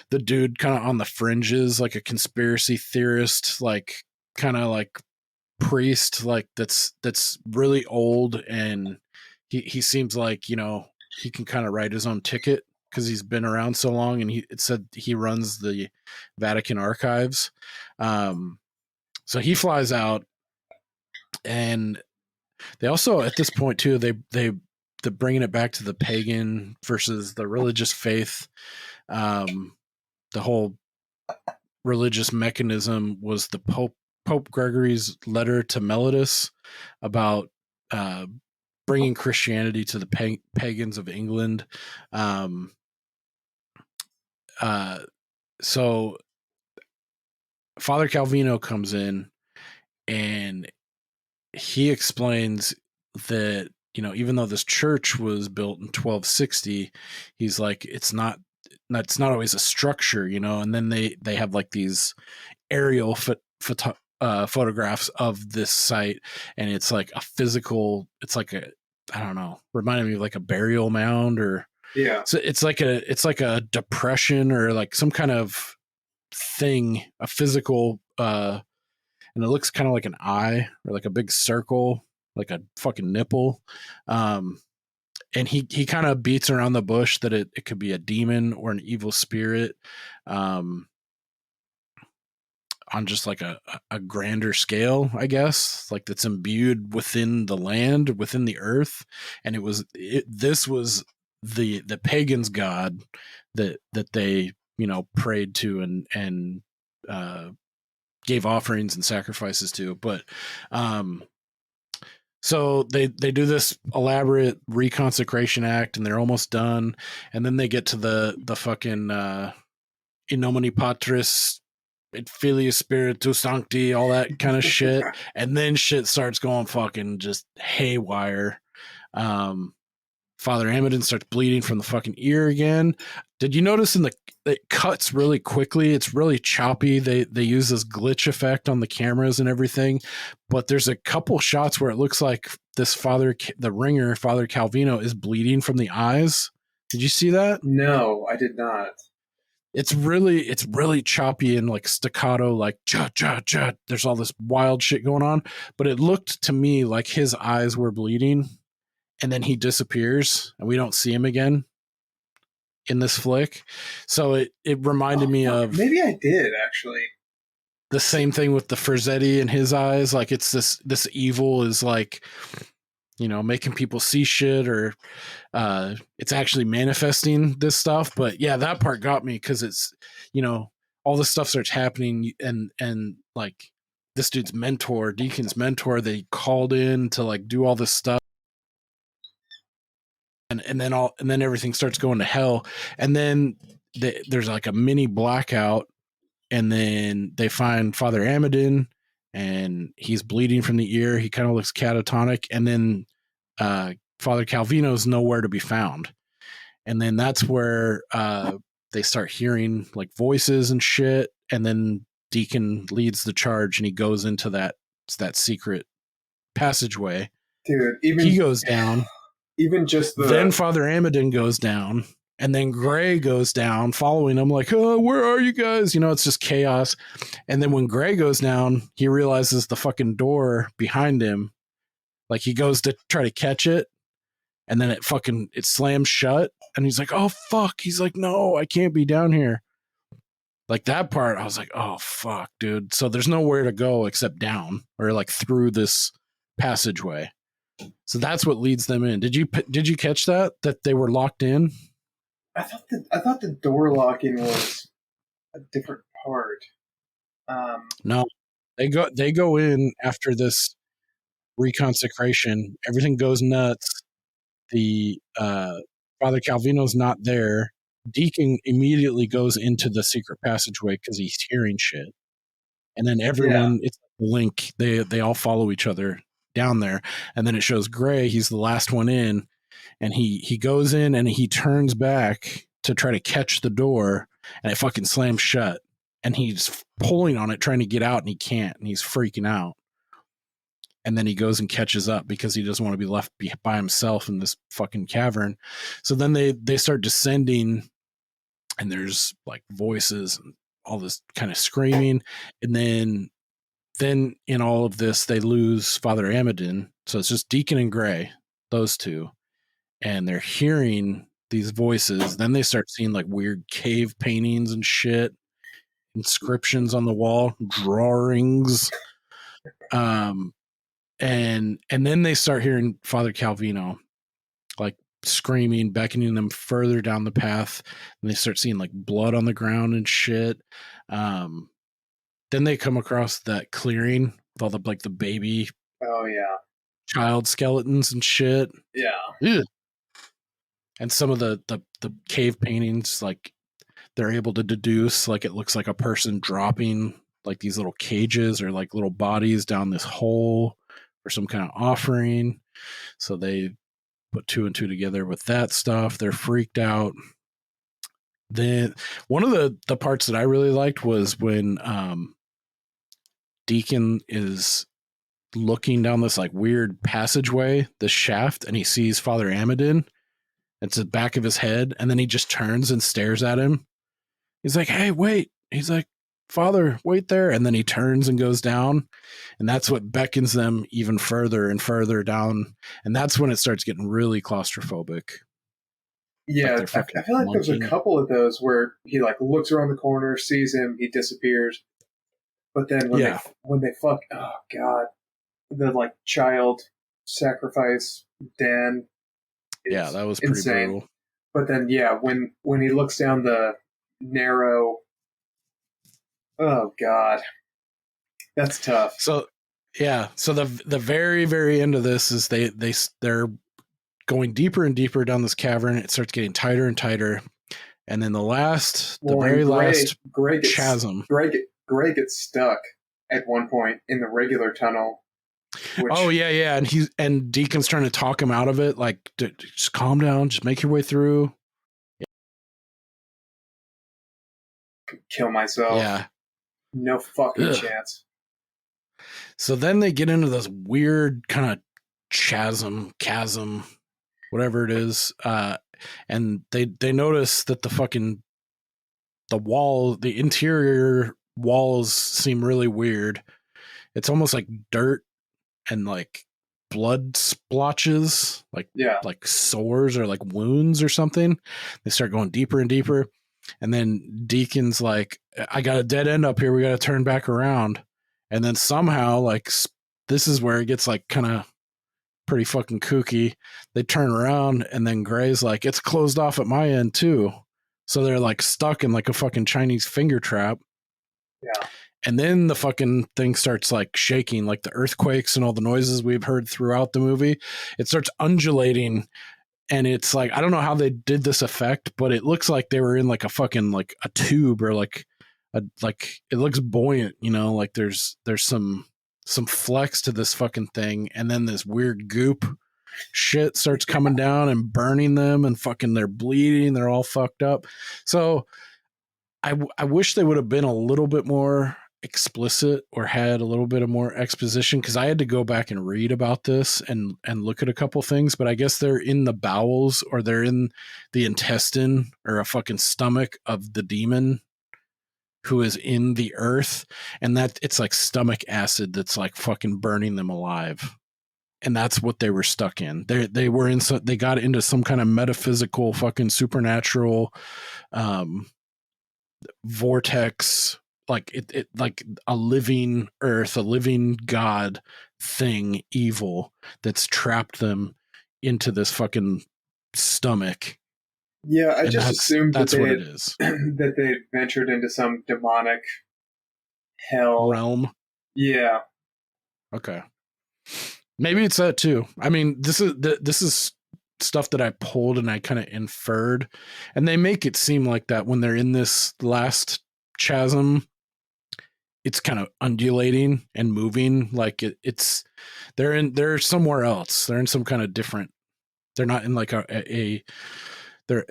the dude kind of on the fringes, like a conspiracy theorist, like kind of like priest, like that's really old, and he seems like, you know, he can kind of write his own ticket because he's been around so long, and it said he runs the Vatican archives. So he flies out, and they also at this point too they're bringing it back to the pagan versus the religious faith. The whole religious mechanism was the Pope Gregory's letter to Mellitus about bringing Christianity to the pagans of England. So Father Calvino comes in, and he explains that, you know, even though this church was built in 1260, he's like, it's not always a structure, you know. And then they have like these aerial photographs of this site, and it's like a physical, it's like a, I don't know, reminded me of like a burial mound, or yeah. So it's like a depression or like some kind of thing, a physical, and it looks kind of like an eye or like a big circle, like a fucking nipple. And he kind of beats around the bush that it could be a demon or an evil spirit, on just like a grander scale, I guess, like that's imbued within the land, within the earth. And this was the pagans' god that they, you know, prayed to and gave offerings and sacrifices to. But so they do this elaborate reconsecration act, and they're almost done, and then they get to the fucking in nomine Patris et Filii Spiritus Sancti, all that kind of shit, and then shit starts going fucking just haywire. Father Amadon starts bleeding from the fucking ear again. Did you notice it cuts really quickly? It's really choppy. They use this glitch effect on the cameras and everything, but there's a couple shots where it looks like this the ringer, Father Calvino, is bleeding from the eyes. Did you see that? No, I did not. It's really choppy and like staccato, like cha cha cha. There's all this wild shit going on, but it looked to me like his eyes were bleeding, and then he disappears and we don't see him again in this flick. So it reminded me of, maybe I did actually, the same thing with the Frazzetti in his eyes. Like it's this evil is like, you know, making people see shit, or it's actually manifesting this stuff. But yeah, that part got me, because it's, you know, all this stuff starts happening, and like this dude's mentor, Deacon's mentor, they called in to like do all this stuff. And then everything starts going to hell, and then there's like a mini blackout, and then they find Father Amadon, and he's bleeding from the ear. He kind of looks catatonic, and then Father Calvino's nowhere to be found. And then that's where they start hearing like voices and shit. And then Deacon leads the charge and he goes into that secret passageway. Dude, even He goes down. Even just the Then Father Amadin goes down. And then Gray goes down following him like, oh, where are you guys? You know, it's just chaos. And then when Gray goes down, he realizes the fucking door behind him. Like he goes to try to catch it. And then it slams shut. And he's like, oh, fuck. He's like, no, I can't be down here. Like that part, I was like, oh, fuck, dude. So there's nowhere to go except down or like through this passageway. So that's what leads them in. Did you catch that they were locked in? I thought the door locking was a different part. No, they go in after this reconsecration. Everything goes nuts. The Father Calvino's not there. Deacon immediately goes into the secret passageway because he's hearing shit. And then everyone, it's the link. They all follow each other down there. And then it shows Gray. He's the last one in. And he goes in and he turns back to try to catch the door. And it fucking slams shut. And he's pulling on it, trying to get out. And he can't. And he's freaking out. And then he goes and catches up because he doesn't want to be left by himself in this fucking cavern. So then they start descending. And there's like voices and all this kind of screaming. And then in all of this, they lose Father Amadin. So it's just Deacon and Gray, those two. And they're hearing these voices. Then they start seeing like weird cave paintings and shit, inscriptions on the wall, drawings. And then they start hearing Father Calvino like screaming, beckoning them further down the path. And they start seeing like blood on the ground and shit. Then they come across that clearing with all the baby child skeletons and shit. Yeah. Ugh. And some of the cave paintings, like they're able to deduce like it looks like a person dropping like these little cages or like little bodies down this hole for some kind of offering. So they put 2 and 2 together with that stuff. They're freaked out. Then one of the parts that I really liked was when Deacon is looking down this like weird passageway, this shaft, and he sees Father Amadin. It's the back of his head, and then he just turns and stares at him. He's like, hey, wait. He's like, Father, wait there. And then he turns and goes down, and that's what beckons them even further and further down. And that's when it starts getting really claustrophobic. Yeah, Like I feel like there's a couple of those where he like looks around the corner, sees him, he disappears. But then when they fuck, oh god, the like child sacrifice den. Yeah, that was pretty insane. brutal. But then when he looks down the narrow, oh god, that's tough. So yeah, so the very very end of this is they're going deeper and deeper down this cavern. It starts getting tighter and tighter, and then last chasm. Gray gets stuck at one point in the regular tunnel. Oh yeah, and Deacon's trying to talk him out of it, like just calm down, just make your way through. Kill myself. Yeah, no fucking chance. So then they get into this weird kind of chasm, whatever it is, and they notice that the interior walls seem really weird. It's almost like dirt and like blood splotches, like sores or like wounds or something. They start going deeper and deeper, and then Deacon's like, I got a dead end up here, we got to turn back around. And then somehow, like, this is where it gets like kind of pretty fucking kooky. They turn around, and then Gray's like, it's closed off at my end too. So they're like stuck in like a fucking Chinese finger trap. Yeah. And then the fucking thing starts like shaking, like the earthquakes and all the noises we've heard throughout the movie. It starts undulating, and it's like, I don't know how they did this effect, but it looks like they were in like a fucking like a tube, or like it looks buoyant, you know, like there's some flex to this fucking thing, and then this weird goop shit starts coming down and burning them, and fucking they're bleeding. They're all fucked up. So I wish they would have been a little bit more explicit or had a little bit of more exposition, because I had to go back and read about this and look at a couple things, but I guess they're in the bowels, or they're in the intestine or a fucking stomach of the demon who is in the earth, and that it's like stomach acid that's like fucking burning them alive. And that's what they were stuck in. They were in they got into some kind of metaphysical fucking supernatural vortex, like it like a living earth, a living god thing, evil, that's trapped them into this fucking stomach. Yeah, I And just assumed that's that what they it had, is. that they had ventured into some demonic hell. Realm. Yeah. Okay. Maybe it's that too. I mean, this is stuff that I pulled and I kind of inferred, and they make it seem like that when they're in this last chasm. It's kind of undulating and moving, like it's they're somewhere else. They're in some kind of different. They're not in like a they're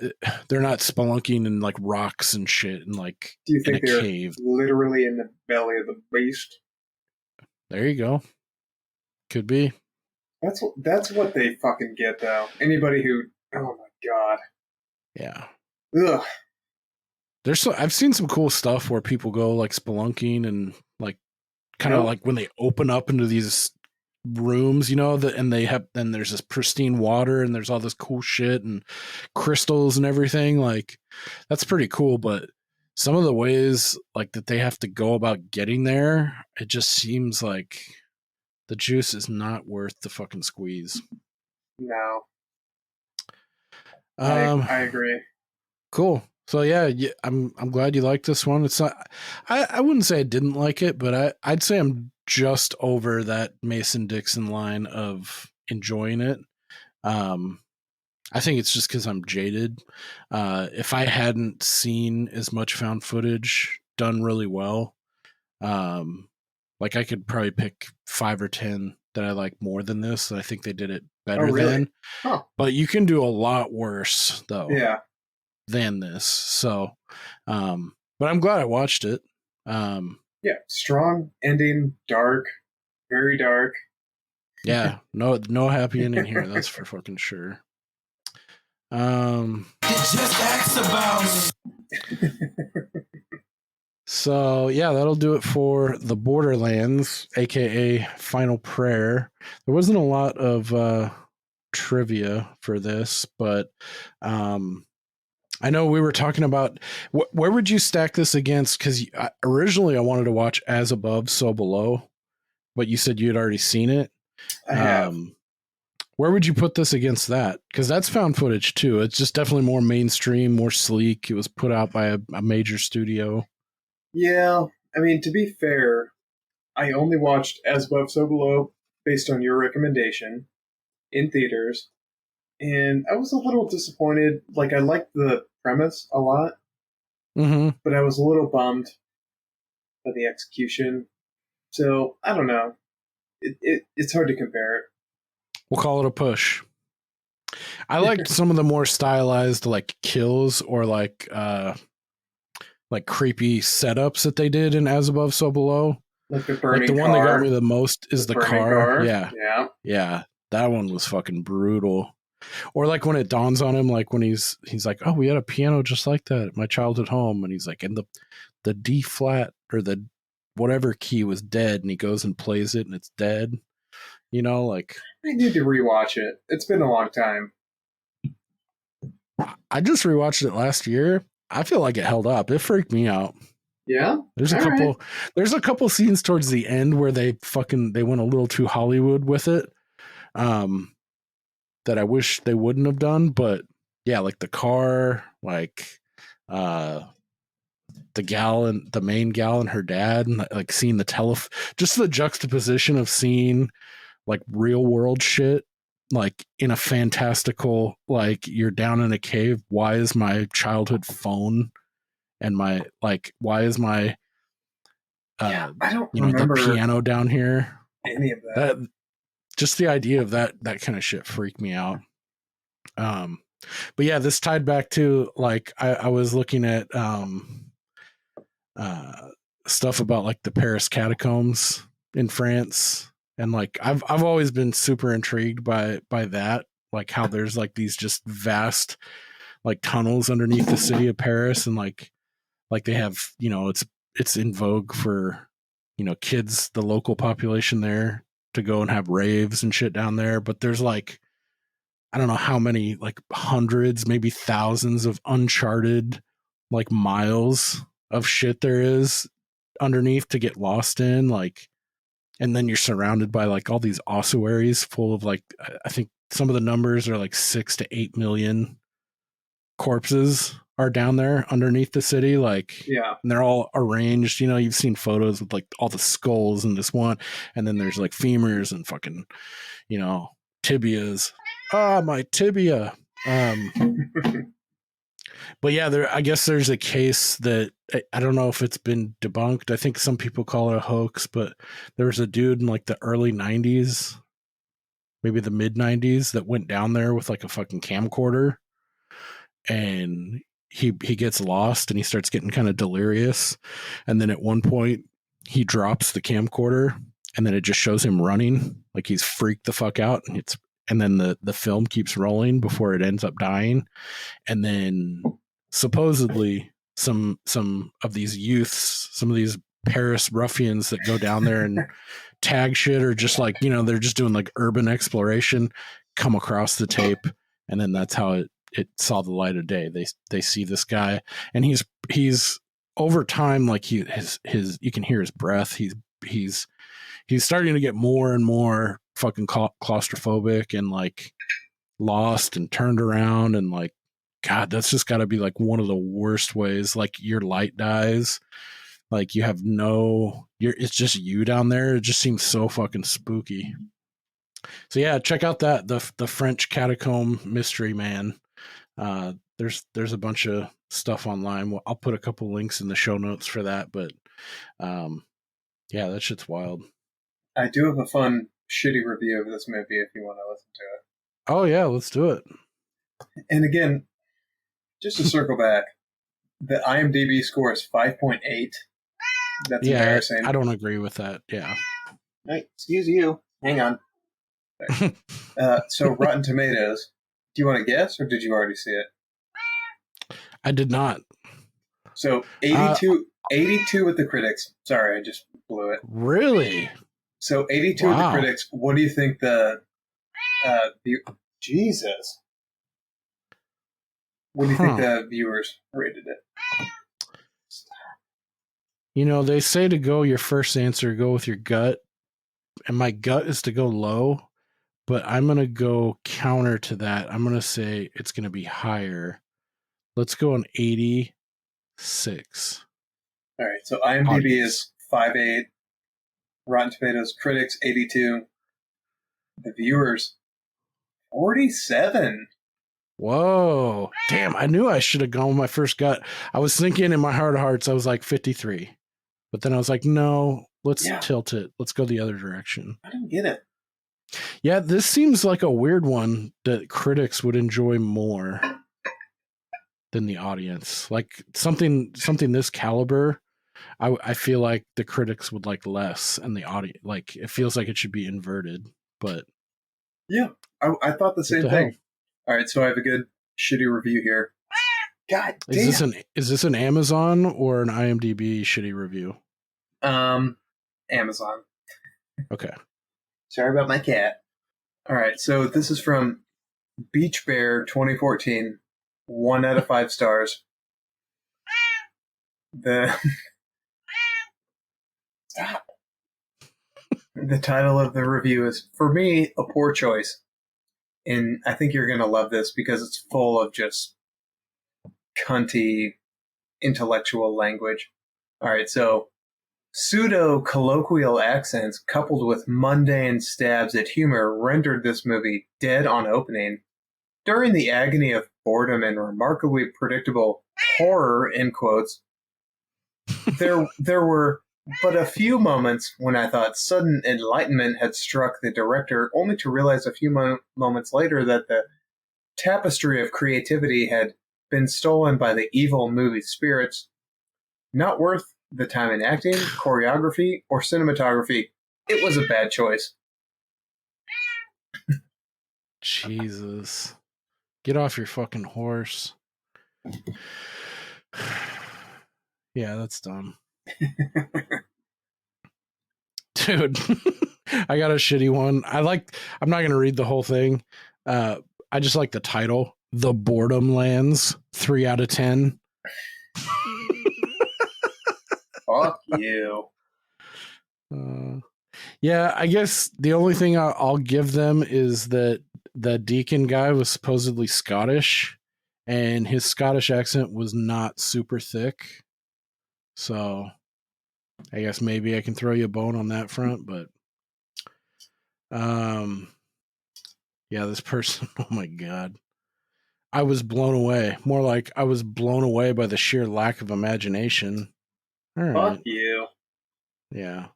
not spelunking in like rocks and shit and like Do you in think a they're cave. literally in the belly of the beast? There you go. Could be. That's what they fucking get, though. Anybody who, oh my god, Yeah. ugh. I've seen some cool stuff where people go like spelunking and like kind of like when they open up into these rooms, you know, and then there's this pristine water and there's all this cool shit and crystals and everything. Like that's pretty cool, but some of the ways like that they have to go about getting there, it just seems like the juice is not worth the fucking squeeze. No. I agree. Cool. So yeah, I'm glad you like this one. It's not, I wouldn't say I didn't like it, but I'd say I'm just over that Mason Dixon line of enjoying it. I think it's just because I'm jaded. If I hadn't seen as much found footage done really well, like I could probably pick 5 or 10 that I like more than this. I think they did it better than. Huh. But you can do a lot worse though. Yeah. Than this. So, but I'm glad I watched it. Yeah. Strong ending, dark, very dark. Yeah. No happy ending here. That's for fucking sure. Just ask about me. So yeah, that'll do it for the Borderlands, aka Final Prayer. There wasn't a lot of trivia for this, but I know we were talking about where would you stack this against? Because originally I wanted to watch As Above, So Below, but you said you had already seen it. I have. Where would you put this against that? Because that's found footage too. It's just definitely more mainstream, more sleek. It was put out by a major studio. Yeah. I mean, to be fair, I only watched As Above, So Below based on your recommendation in theaters. And I was a little disappointed. Like, I liked the premise a lot, but I was a little bummed by the execution. So, I don't know. It's hard to compare it. We'll call it a push. I liked some of the more stylized, like, kills or, like creepy setups that they did in As Above, So Below. Like the burning Like, the one that got me the most is the car. Yeah. Yeah. That one was fucking brutal. Or like when it dawns on him, like when he's like, oh, we had a piano just like that at my childhood home, and he's like, and the D flat or the whatever key was dead, and he goes and plays it and it's dead. You know, like I need to rewatch it. It's been a long time. I just rewatched it last year. I feel like it held up. It freaked me out. Yeah. There's a couple scenes towards the end where they went a little too Hollywood with it. That I wish they wouldn't have done, but yeah, like the car, like the main gal and her dad, and like seeing just the juxtaposition of seeing like real world shit, like in a fantastical, like you're down in a cave. Why is my childhood phone and why is my I don't remember the piano down here? any of that. just the idea of that kind of shit freaked me out. But yeah, this tied back to like I was looking at stuff about like the Paris catacombs in France, and like I've always been super intrigued by that, like how there's like these just vast like tunnels underneath the city of Paris, and like they have, you know, it's in vogue for, you know, kids, the local population there, to go and have raves and shit down there. But there's like, I don't know how many, like hundreds, maybe thousands of uncharted like miles of shit there is underneath to get lost in. Like, and then you're surrounded by like all these ossuaries full of like, I think some of the numbers are like 6 to 8 million corpses are down there underneath the city. Like, Yeah. and they're all arranged, you know, you've seen photos with like all the skulls in this one, and then there's like femurs and fucking, you know, tibias. Ah, my tibia. But yeah, I guess there's a case that I don't know if it's been debunked. I think some people call it a hoax, but there was a dude in like the early 90s, maybe the mid 90s, that went down there with like a fucking camcorder, and he gets lost and he starts getting kind of delirious, and then at one point he drops the camcorder, and then it just shows him running like he's freaked the fuck out, and then the film keeps rolling before it ends up dying. And then supposedly some of these youths, some of these Paris ruffians that go down there and tag shit, or just like, you know, they're just doing like urban exploration, come across the tape, and then that's how it saw the light of day. They see this guy, and he's over time, like his you can hear his breath. He's starting to get more and more fucking claustrophobic and like lost and turned around, and like, God, that's just got to be like one of the worst ways. Like your light dies, like you have it's just you down there. It just seems so fucking spooky. So yeah, check out the French catacomb mystery, man. There's a bunch of stuff online. I'll put a couple links in the show notes for that, but yeah, that shit's wild. I do have a fun, shitty review of this movie if you want to listen to it. Oh yeah, let's do it. And again, just to circle back, the IMDb score is 5.8. That's embarrassing. I don't agree with that. Yeah. Hey, excuse you. Hang on. So Rotten Tomatoes. Do you want to guess, or did you already see it? I did not. So 82 with the critics. Sorry, I just blew it. Really? So 82 with the critics. What do you think the Jesus? What do you think the viewers rated it? You know, they say to go your first answer, go with your gut. And my gut is to go low, but I'm going to go counter to that. I'm going to say it's going to be higher. Let's go on 86. All right, so IMDb is 5.8. Rotten Tomatoes critics 82. The viewers 47. Whoa. Damn, I knew I should have gone with my first gut. I was thinking in my heart of hearts, I was like 53. But then I was like, no, let's tilt it. Let's go the other direction. I don't get it. Yeah, this seems like a weird one that critics would enjoy more than the audience. Like something this caliber, I feel like the critics would like less, and the audience, like, it feels like it should be inverted. But yeah, I thought the same thing. Hell? All right, so I have a good shitty review here. God damn. Is this an Amazon or an IMDb shitty review? Amazon. Okay. Sorry about my cat. All right, so this is from Beach Bear 2014. 1 out of 5 stars. Stop. The title of the review is, for me, a poor choice. And I think you're going to love this because it's full of just cunty intellectual language. All right, so pseudo-colloquial accents coupled with mundane stabs at humor rendered this movie dead on opening. During the agony of boredom and remarkably predictable horror, in quotes, there were But a few moments when I thought sudden enlightenment had struck the director, only to realize a few moments later that the tapestry of creativity had been stolen by the evil movie spirits. Not worth the time in acting, choreography, or cinematography. It was a bad choice. Jesus. Get off your fucking horse. Yeah, that's dumb. Dude, I got a shitty one. I'm not going to read the whole thing. I just like the title, The Borderlands, 3 out of 10. Fuck you. Yeah, I guess the only thing I'll give them is that the deacon guy was supposedly Scottish, and his Scottish accent was not super thick. So I guess maybe I can throw you a bone on that front, but yeah, this person, oh my God. I was blown away. More like I was blown away by the sheer lack of imagination. All right. Fuck you. Yeah.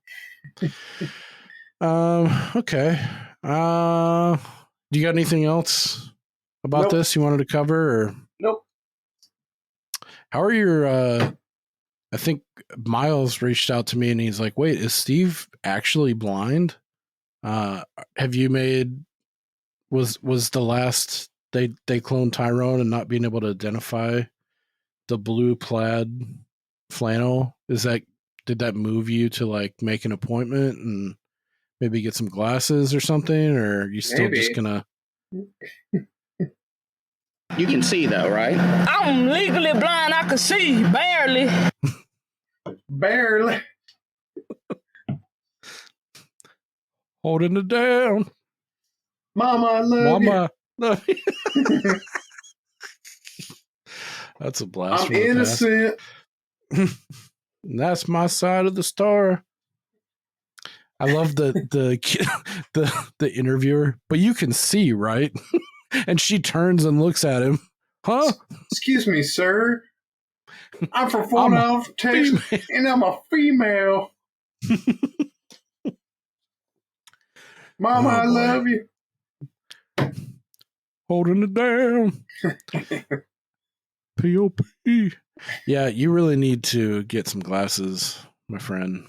Okay. Do you got anything else about this you wanted to cover? Or Nope. how are your I think Miles reached out to me and he's like, wait, is Steve actually blind? Have you made was the last they cloned Tyrone and not being able to identify the blue plaid flannel? Did that move you to like make an appointment and maybe get some glasses or something, or are you still just gonna? You can see though, right? I'm legally blind. I can see barely. Barely. Holding it down. Mama, I love Mama, love you. That's a blast. I'm innocent. That's my side of the story. I love the interviewer, but you can see, right? And she turns and looks at him. Huh? Excuse me, sir. I'm from Fort Alf, Texas, and I'm a female. Mama, I love you. Holding it down. P.O.P. Yeah, you really need to get some glasses, my friend.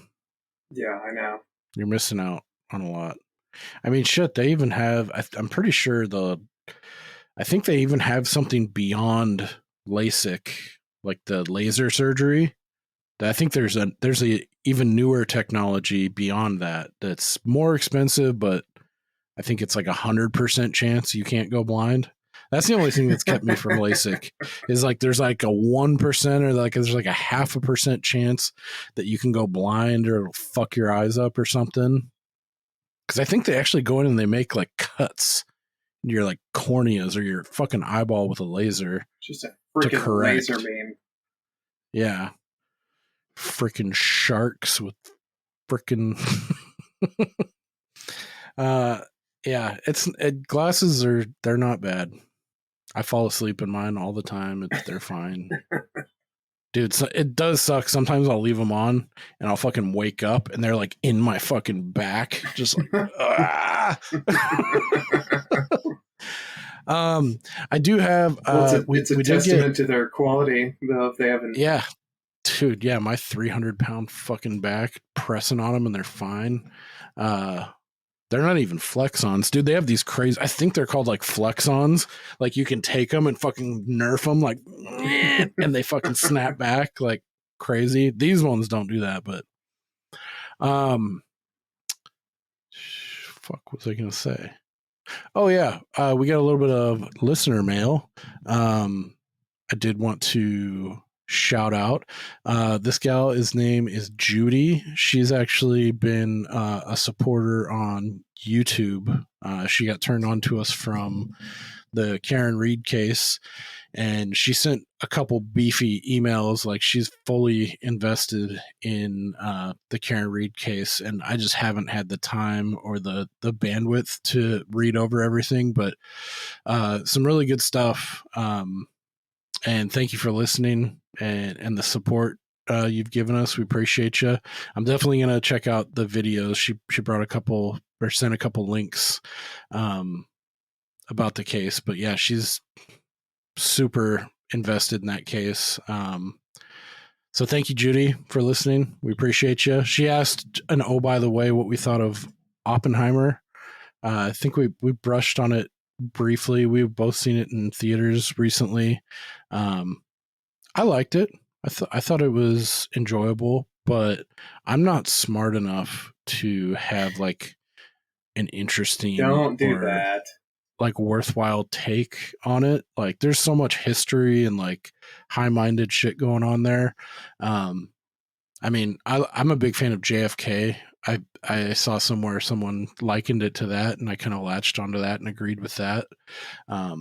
Yeah, I know. You're missing out on a lot. I mean, shit, they even have, I'm pretty sure I think they even have something beyond LASIK, like the laser surgery. I think there's a even newer technology beyond that that's more expensive, but I think it's like 100% chance you can't go blind. That's the only thing that's kept me from LASIK is like there's like a 1% or like there's like a 0.5% chance that you can go blind or it'll fuck your eyes up or something. Because I think they actually go in and they make like cuts in your like corneas or your fucking eyeball with a laser. Just a freaking laser beam. Yeah. Freaking sharks with freaking yeah, glasses they're not bad. I fall asleep in mine all the time. They're fine. Dude, so it does suck. Sometimes I'll leave them on and I'll fucking wake up and they're like in my fucking back. Just like, ah! I do have, it's a testament to their quality, though, if they haven't. Yeah. Dude, yeah, my 300-pound fucking back pressing on them and they're fine. They're not even flex-ons, dude. They have these crazy, I think they're called like flex-ons. Like you can take them and fucking nerf them like, and they fucking snap back like crazy. These ones don't do that, but fuck, what was I gonna say? Oh yeah, we got a little bit of listener mail. I did want to shout out this gal. His name is Judy. She's actually been a supporter on YouTube. She got turned on to us from the Karen Reed case, and she sent a couple beefy emails. Like she's fully invested in the Karen Reed case, and I just haven't had the time or the bandwidth to read over everything, but some really good stuff. And thank you for listening and the support you've given us. We appreciate you. I'm definitely going to check out the videos. She brought a couple or sent a couple links about the case. But yeah, she's super invested in that case. So thank you, Judy, for listening. We appreciate you. She asked, and oh, by the way, what we thought of Oppenheimer. I think we brushed on it briefly. We've both seen it in theaters recently. I liked it. I thought it was enjoyable, but I'm not smart enough to have like an interesting Don't do that. Like worthwhile take on it. Like there's so much history and like high-minded shit going on there. I mean, I'm a big fan of JFK. I saw somewhere someone likened it to that, and I kind of latched onto that and agreed with that. I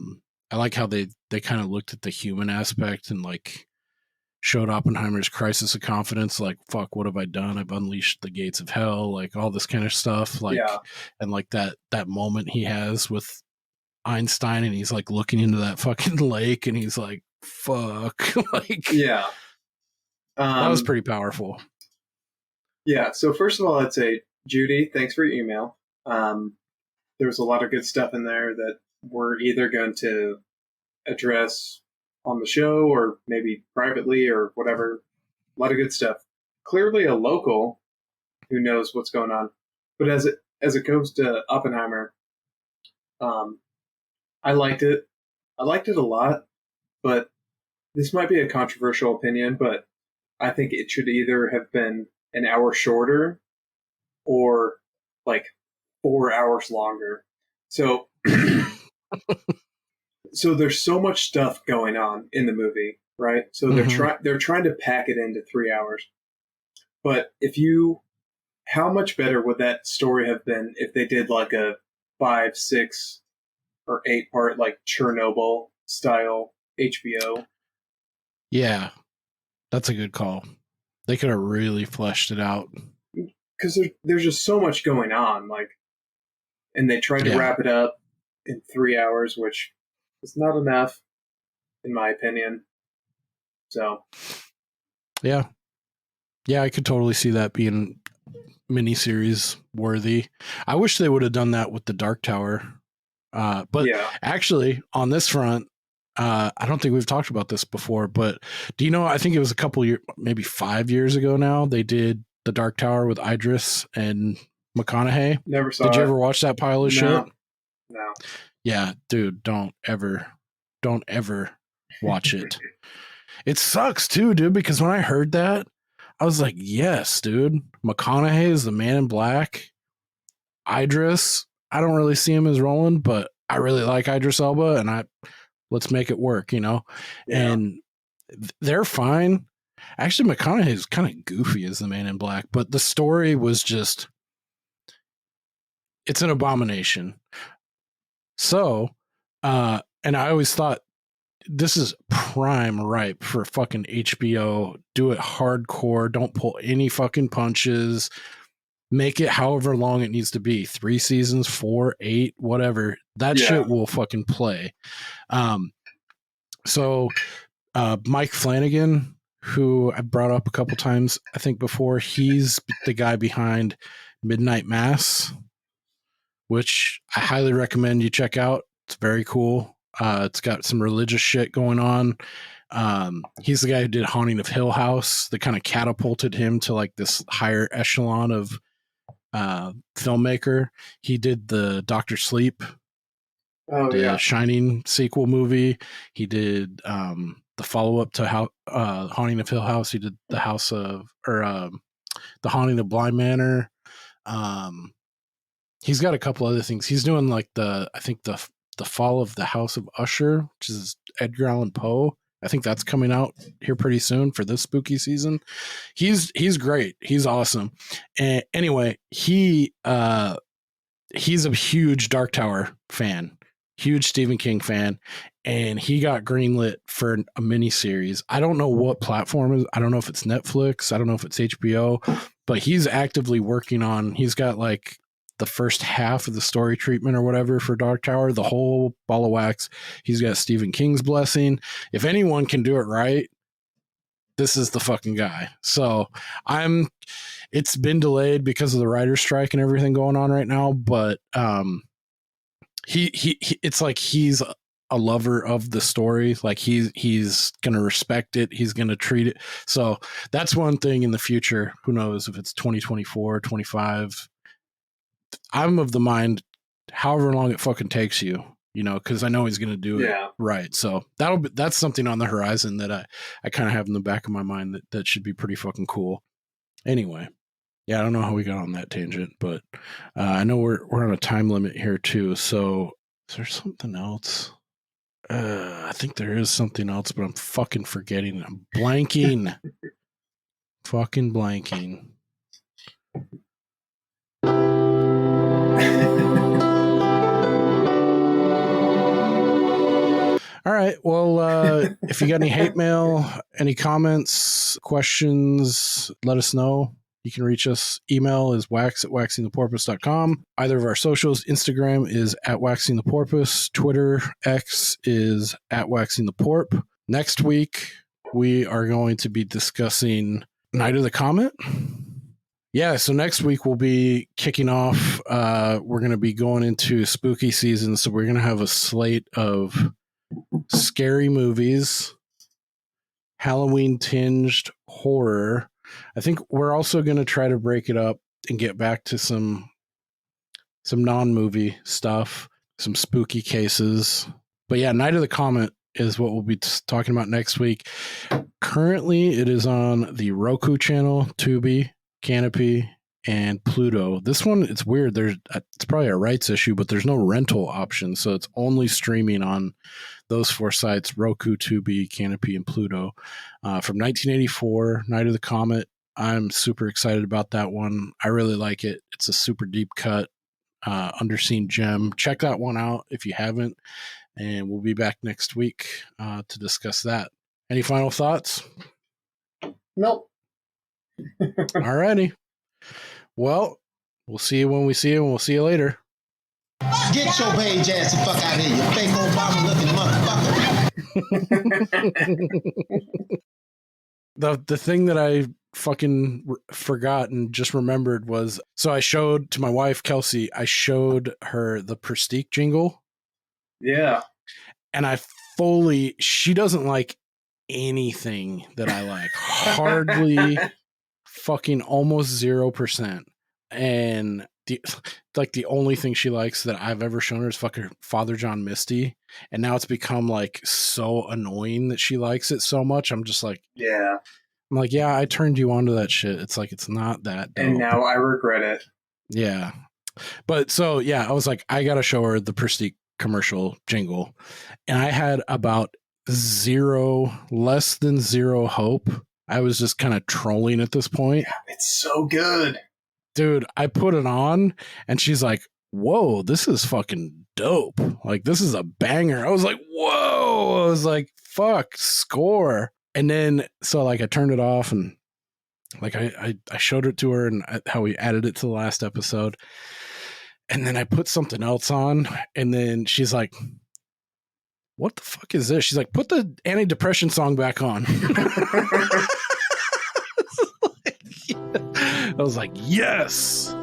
like how they kind of looked at the human aspect and like showed Oppenheimer's crisis of confidence, like, fuck, what have I done? I've unleashed the gates of hell, like all this kind of stuff. Like, and like that moment he has with Einstein, and he's like looking into that fucking lake, and he's like, fuck. Like, yeah. That was pretty powerful. Yeah. So first of all, I'd say, Judy, thanks for your email. There was a lot of good stuff in there that we're either going to address on the show or maybe privately or whatever. A lot of good stuff. Clearly a local who knows what's going on. But as it goes to Oppenheimer, I liked it. I liked it a lot, but this might be a controversial opinion, but I think it should either have been an hour shorter or like 4 hours longer. So so there's so much stuff going on in the movie, right? So they're trying to pack it into 3 hours. But how much better would that story have been if they did like a 5, 6, or 8 part like Chernobyl style HBO? Yeah, that's a good call. They could have really fleshed it out. Because there's just so much going on, like, and they tried to wrap it up in 3 hours, which is not enough, in my opinion. So, yeah, I could totally see that being miniseries worthy. I wish they would have done that with the Dark Tower. But actually, on this front, I don't think we've talked about this before, but do you know, I think it was a couple years, maybe 5 years ago now, they did the Dark Tower with Idris and McConaughey. Never saw Did you it. ever watch that pile of shit? No. Yeah, dude, don't ever watch it. It sucks too, dude, because when I heard that, I was like, yes, dude. McConaughey is the Man in Black. Idris, I don't really see him as Roland, but I really like Idris Elba, and let's make it work, you know? Yeah. And they're fine. Actually, McConaughey is kind of goofy as the Man in Black, but the story was just, it's an abomination. So, and I always thought, this is prime ripe for fucking HBO. Do it hardcore. Don't pull any fucking punches. Make it however long it needs to be. 3 seasons, 4, 8, whatever. That shit will fucking play. So Mike Flanagan, who I brought up a couple times, I think before, he's the guy behind Midnight Mass, which I highly recommend you check out. It's very cool. It's got some religious shit going on. He's the guy who did Haunting of Hill House that kind of catapulted him to like this higher echelon of filmmaker. He did the Dr. Sleep, Shining sequel movie. He did the follow-up to Haunting of Hill House. He did the the Haunting of Bly Manor. He's got a couple other things. He's doing like I think the Fall of the House of Usher, which is Edgar Allan Poe. I think that's coming out here pretty soon for this spooky season. He's great. He's awesome. And anyway, he's a huge Dark Tower fan, huge Stephen King fan, and he got greenlit for a miniseries. I don't know what platform is. I don't know if it's Netflix. I don't know if it's HBO, but he's actively working on. He's got like the first half of the story treatment or whatever for Dark Tower, the whole ball of wax. He's got Stephen King's blessing. If anyone can do it right, this is the fucking guy. So it's been delayed because of the writer's strike and everything going on right now, but he it's like he's a lover of the story. Like he's gonna respect it, he's gonna treat it. So that's one thing in the future. Who knows if it's 2024, 25. I'm of the mind, however long it fucking takes you, because I know he's gonna do it right. So that's something on the horizon that I kind of have in the back of my mind that should be pretty fucking cool. Anyway, yeah, I don't know how we got on that tangent, but I know we're on a time limit here too. So is there something else? I think there is something else, but I'm fucking forgetting. I'm blanking. Fucking blanking. All right. Well, if you got any hate mail, any comments, questions, let us know. You can reach us. Email is wax@waxingtheporpoise.com. Either of our socials, Instagram is @waxingtheporpoise. Twitter, X is @waxingtheporp. Next week, we are going to be discussing Night of the Comet. Yeah, so next week we'll be kicking off. We're going to be going into spooky season, so we're going to have a slate of scary movies, Halloween-tinged horror. I think we're also going to try to break it up and get back to some non-movie stuff, some spooky cases. But yeah, Night of the Comet is what we'll be talking about next week. Currently, it is on the Roku channel, Tubi, Canopy, and Pluto. This one, it's weird. It's probably a rights issue, but there's no rental option, so it's only streaming on those 4 sites: Roku, Tubi, Canopy, and Pluto. From 1984, Night of the Comet. I'm super excited about that one. I really like it. It's a super deep cut, underseen gem. Check that one out if you haven't, and we'll be back next week to discuss that. Any final thoughts? Nope. All righty. Well, we'll see you when we see you, and we'll see you later. Get your beige ass the fuck out of here, you fake Obama looking motherfucker. The thing that I fucking forgot and just remembered was, so I showed to my wife, Kelsey, I showed her the Pristiq jingle. Yeah. And she doesn't like anything that I like. Hardly fucking almost 0%. And the only thing she likes that I've ever shown her is fucking Father John Misty, and now it's become like so annoying that she likes it so much. I'm just like, yeah. I'm like, yeah, I turned you onto that shit. It's like, it's not that dope. And now I regret it. Yeah, but so yeah, I was like, I gotta show her the Pristiq commercial jingle, and I had about less than zero hope. I was just kind of trolling at this point. Yeah, it's so good. Dude, I put it on and she's like, whoa, this is fucking dope. Like, this is a banger. I was like, whoa. I was like, fuck, score. And then, so like I turned it off and like I showed it to her and how we added it to the last episode. And then I put something else on and then she's like, what the fuck is this? She's like, put the antidepressant song back on. I was like, yes.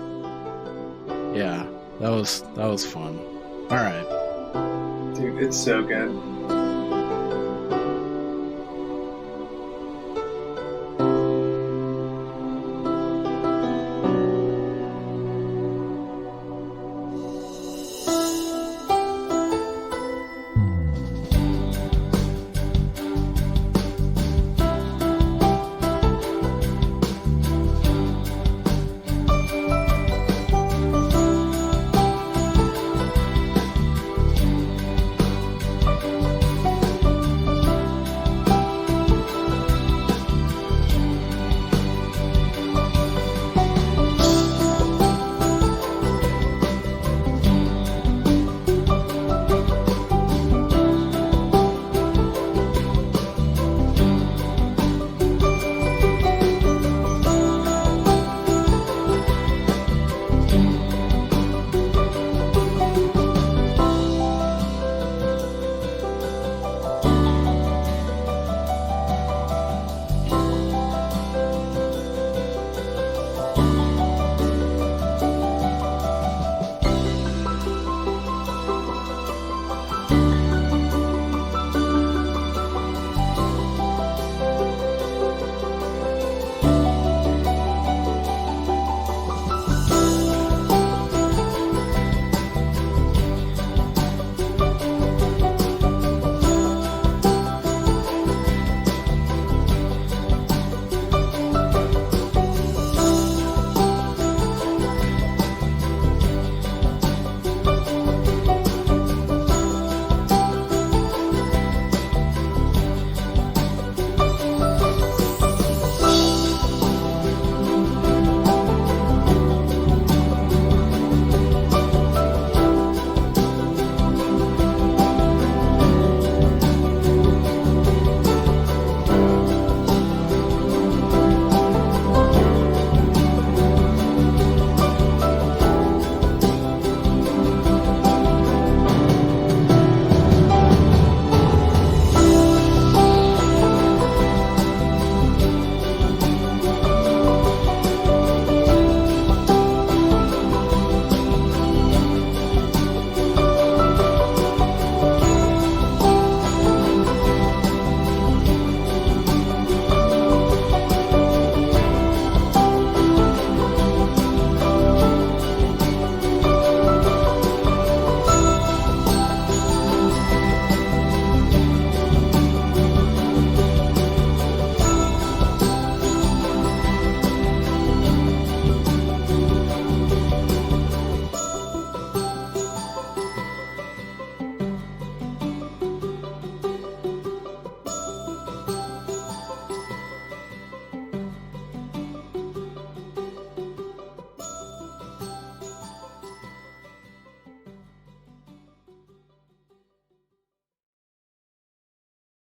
Yeah, that was fun. All right. Dude, it's so good.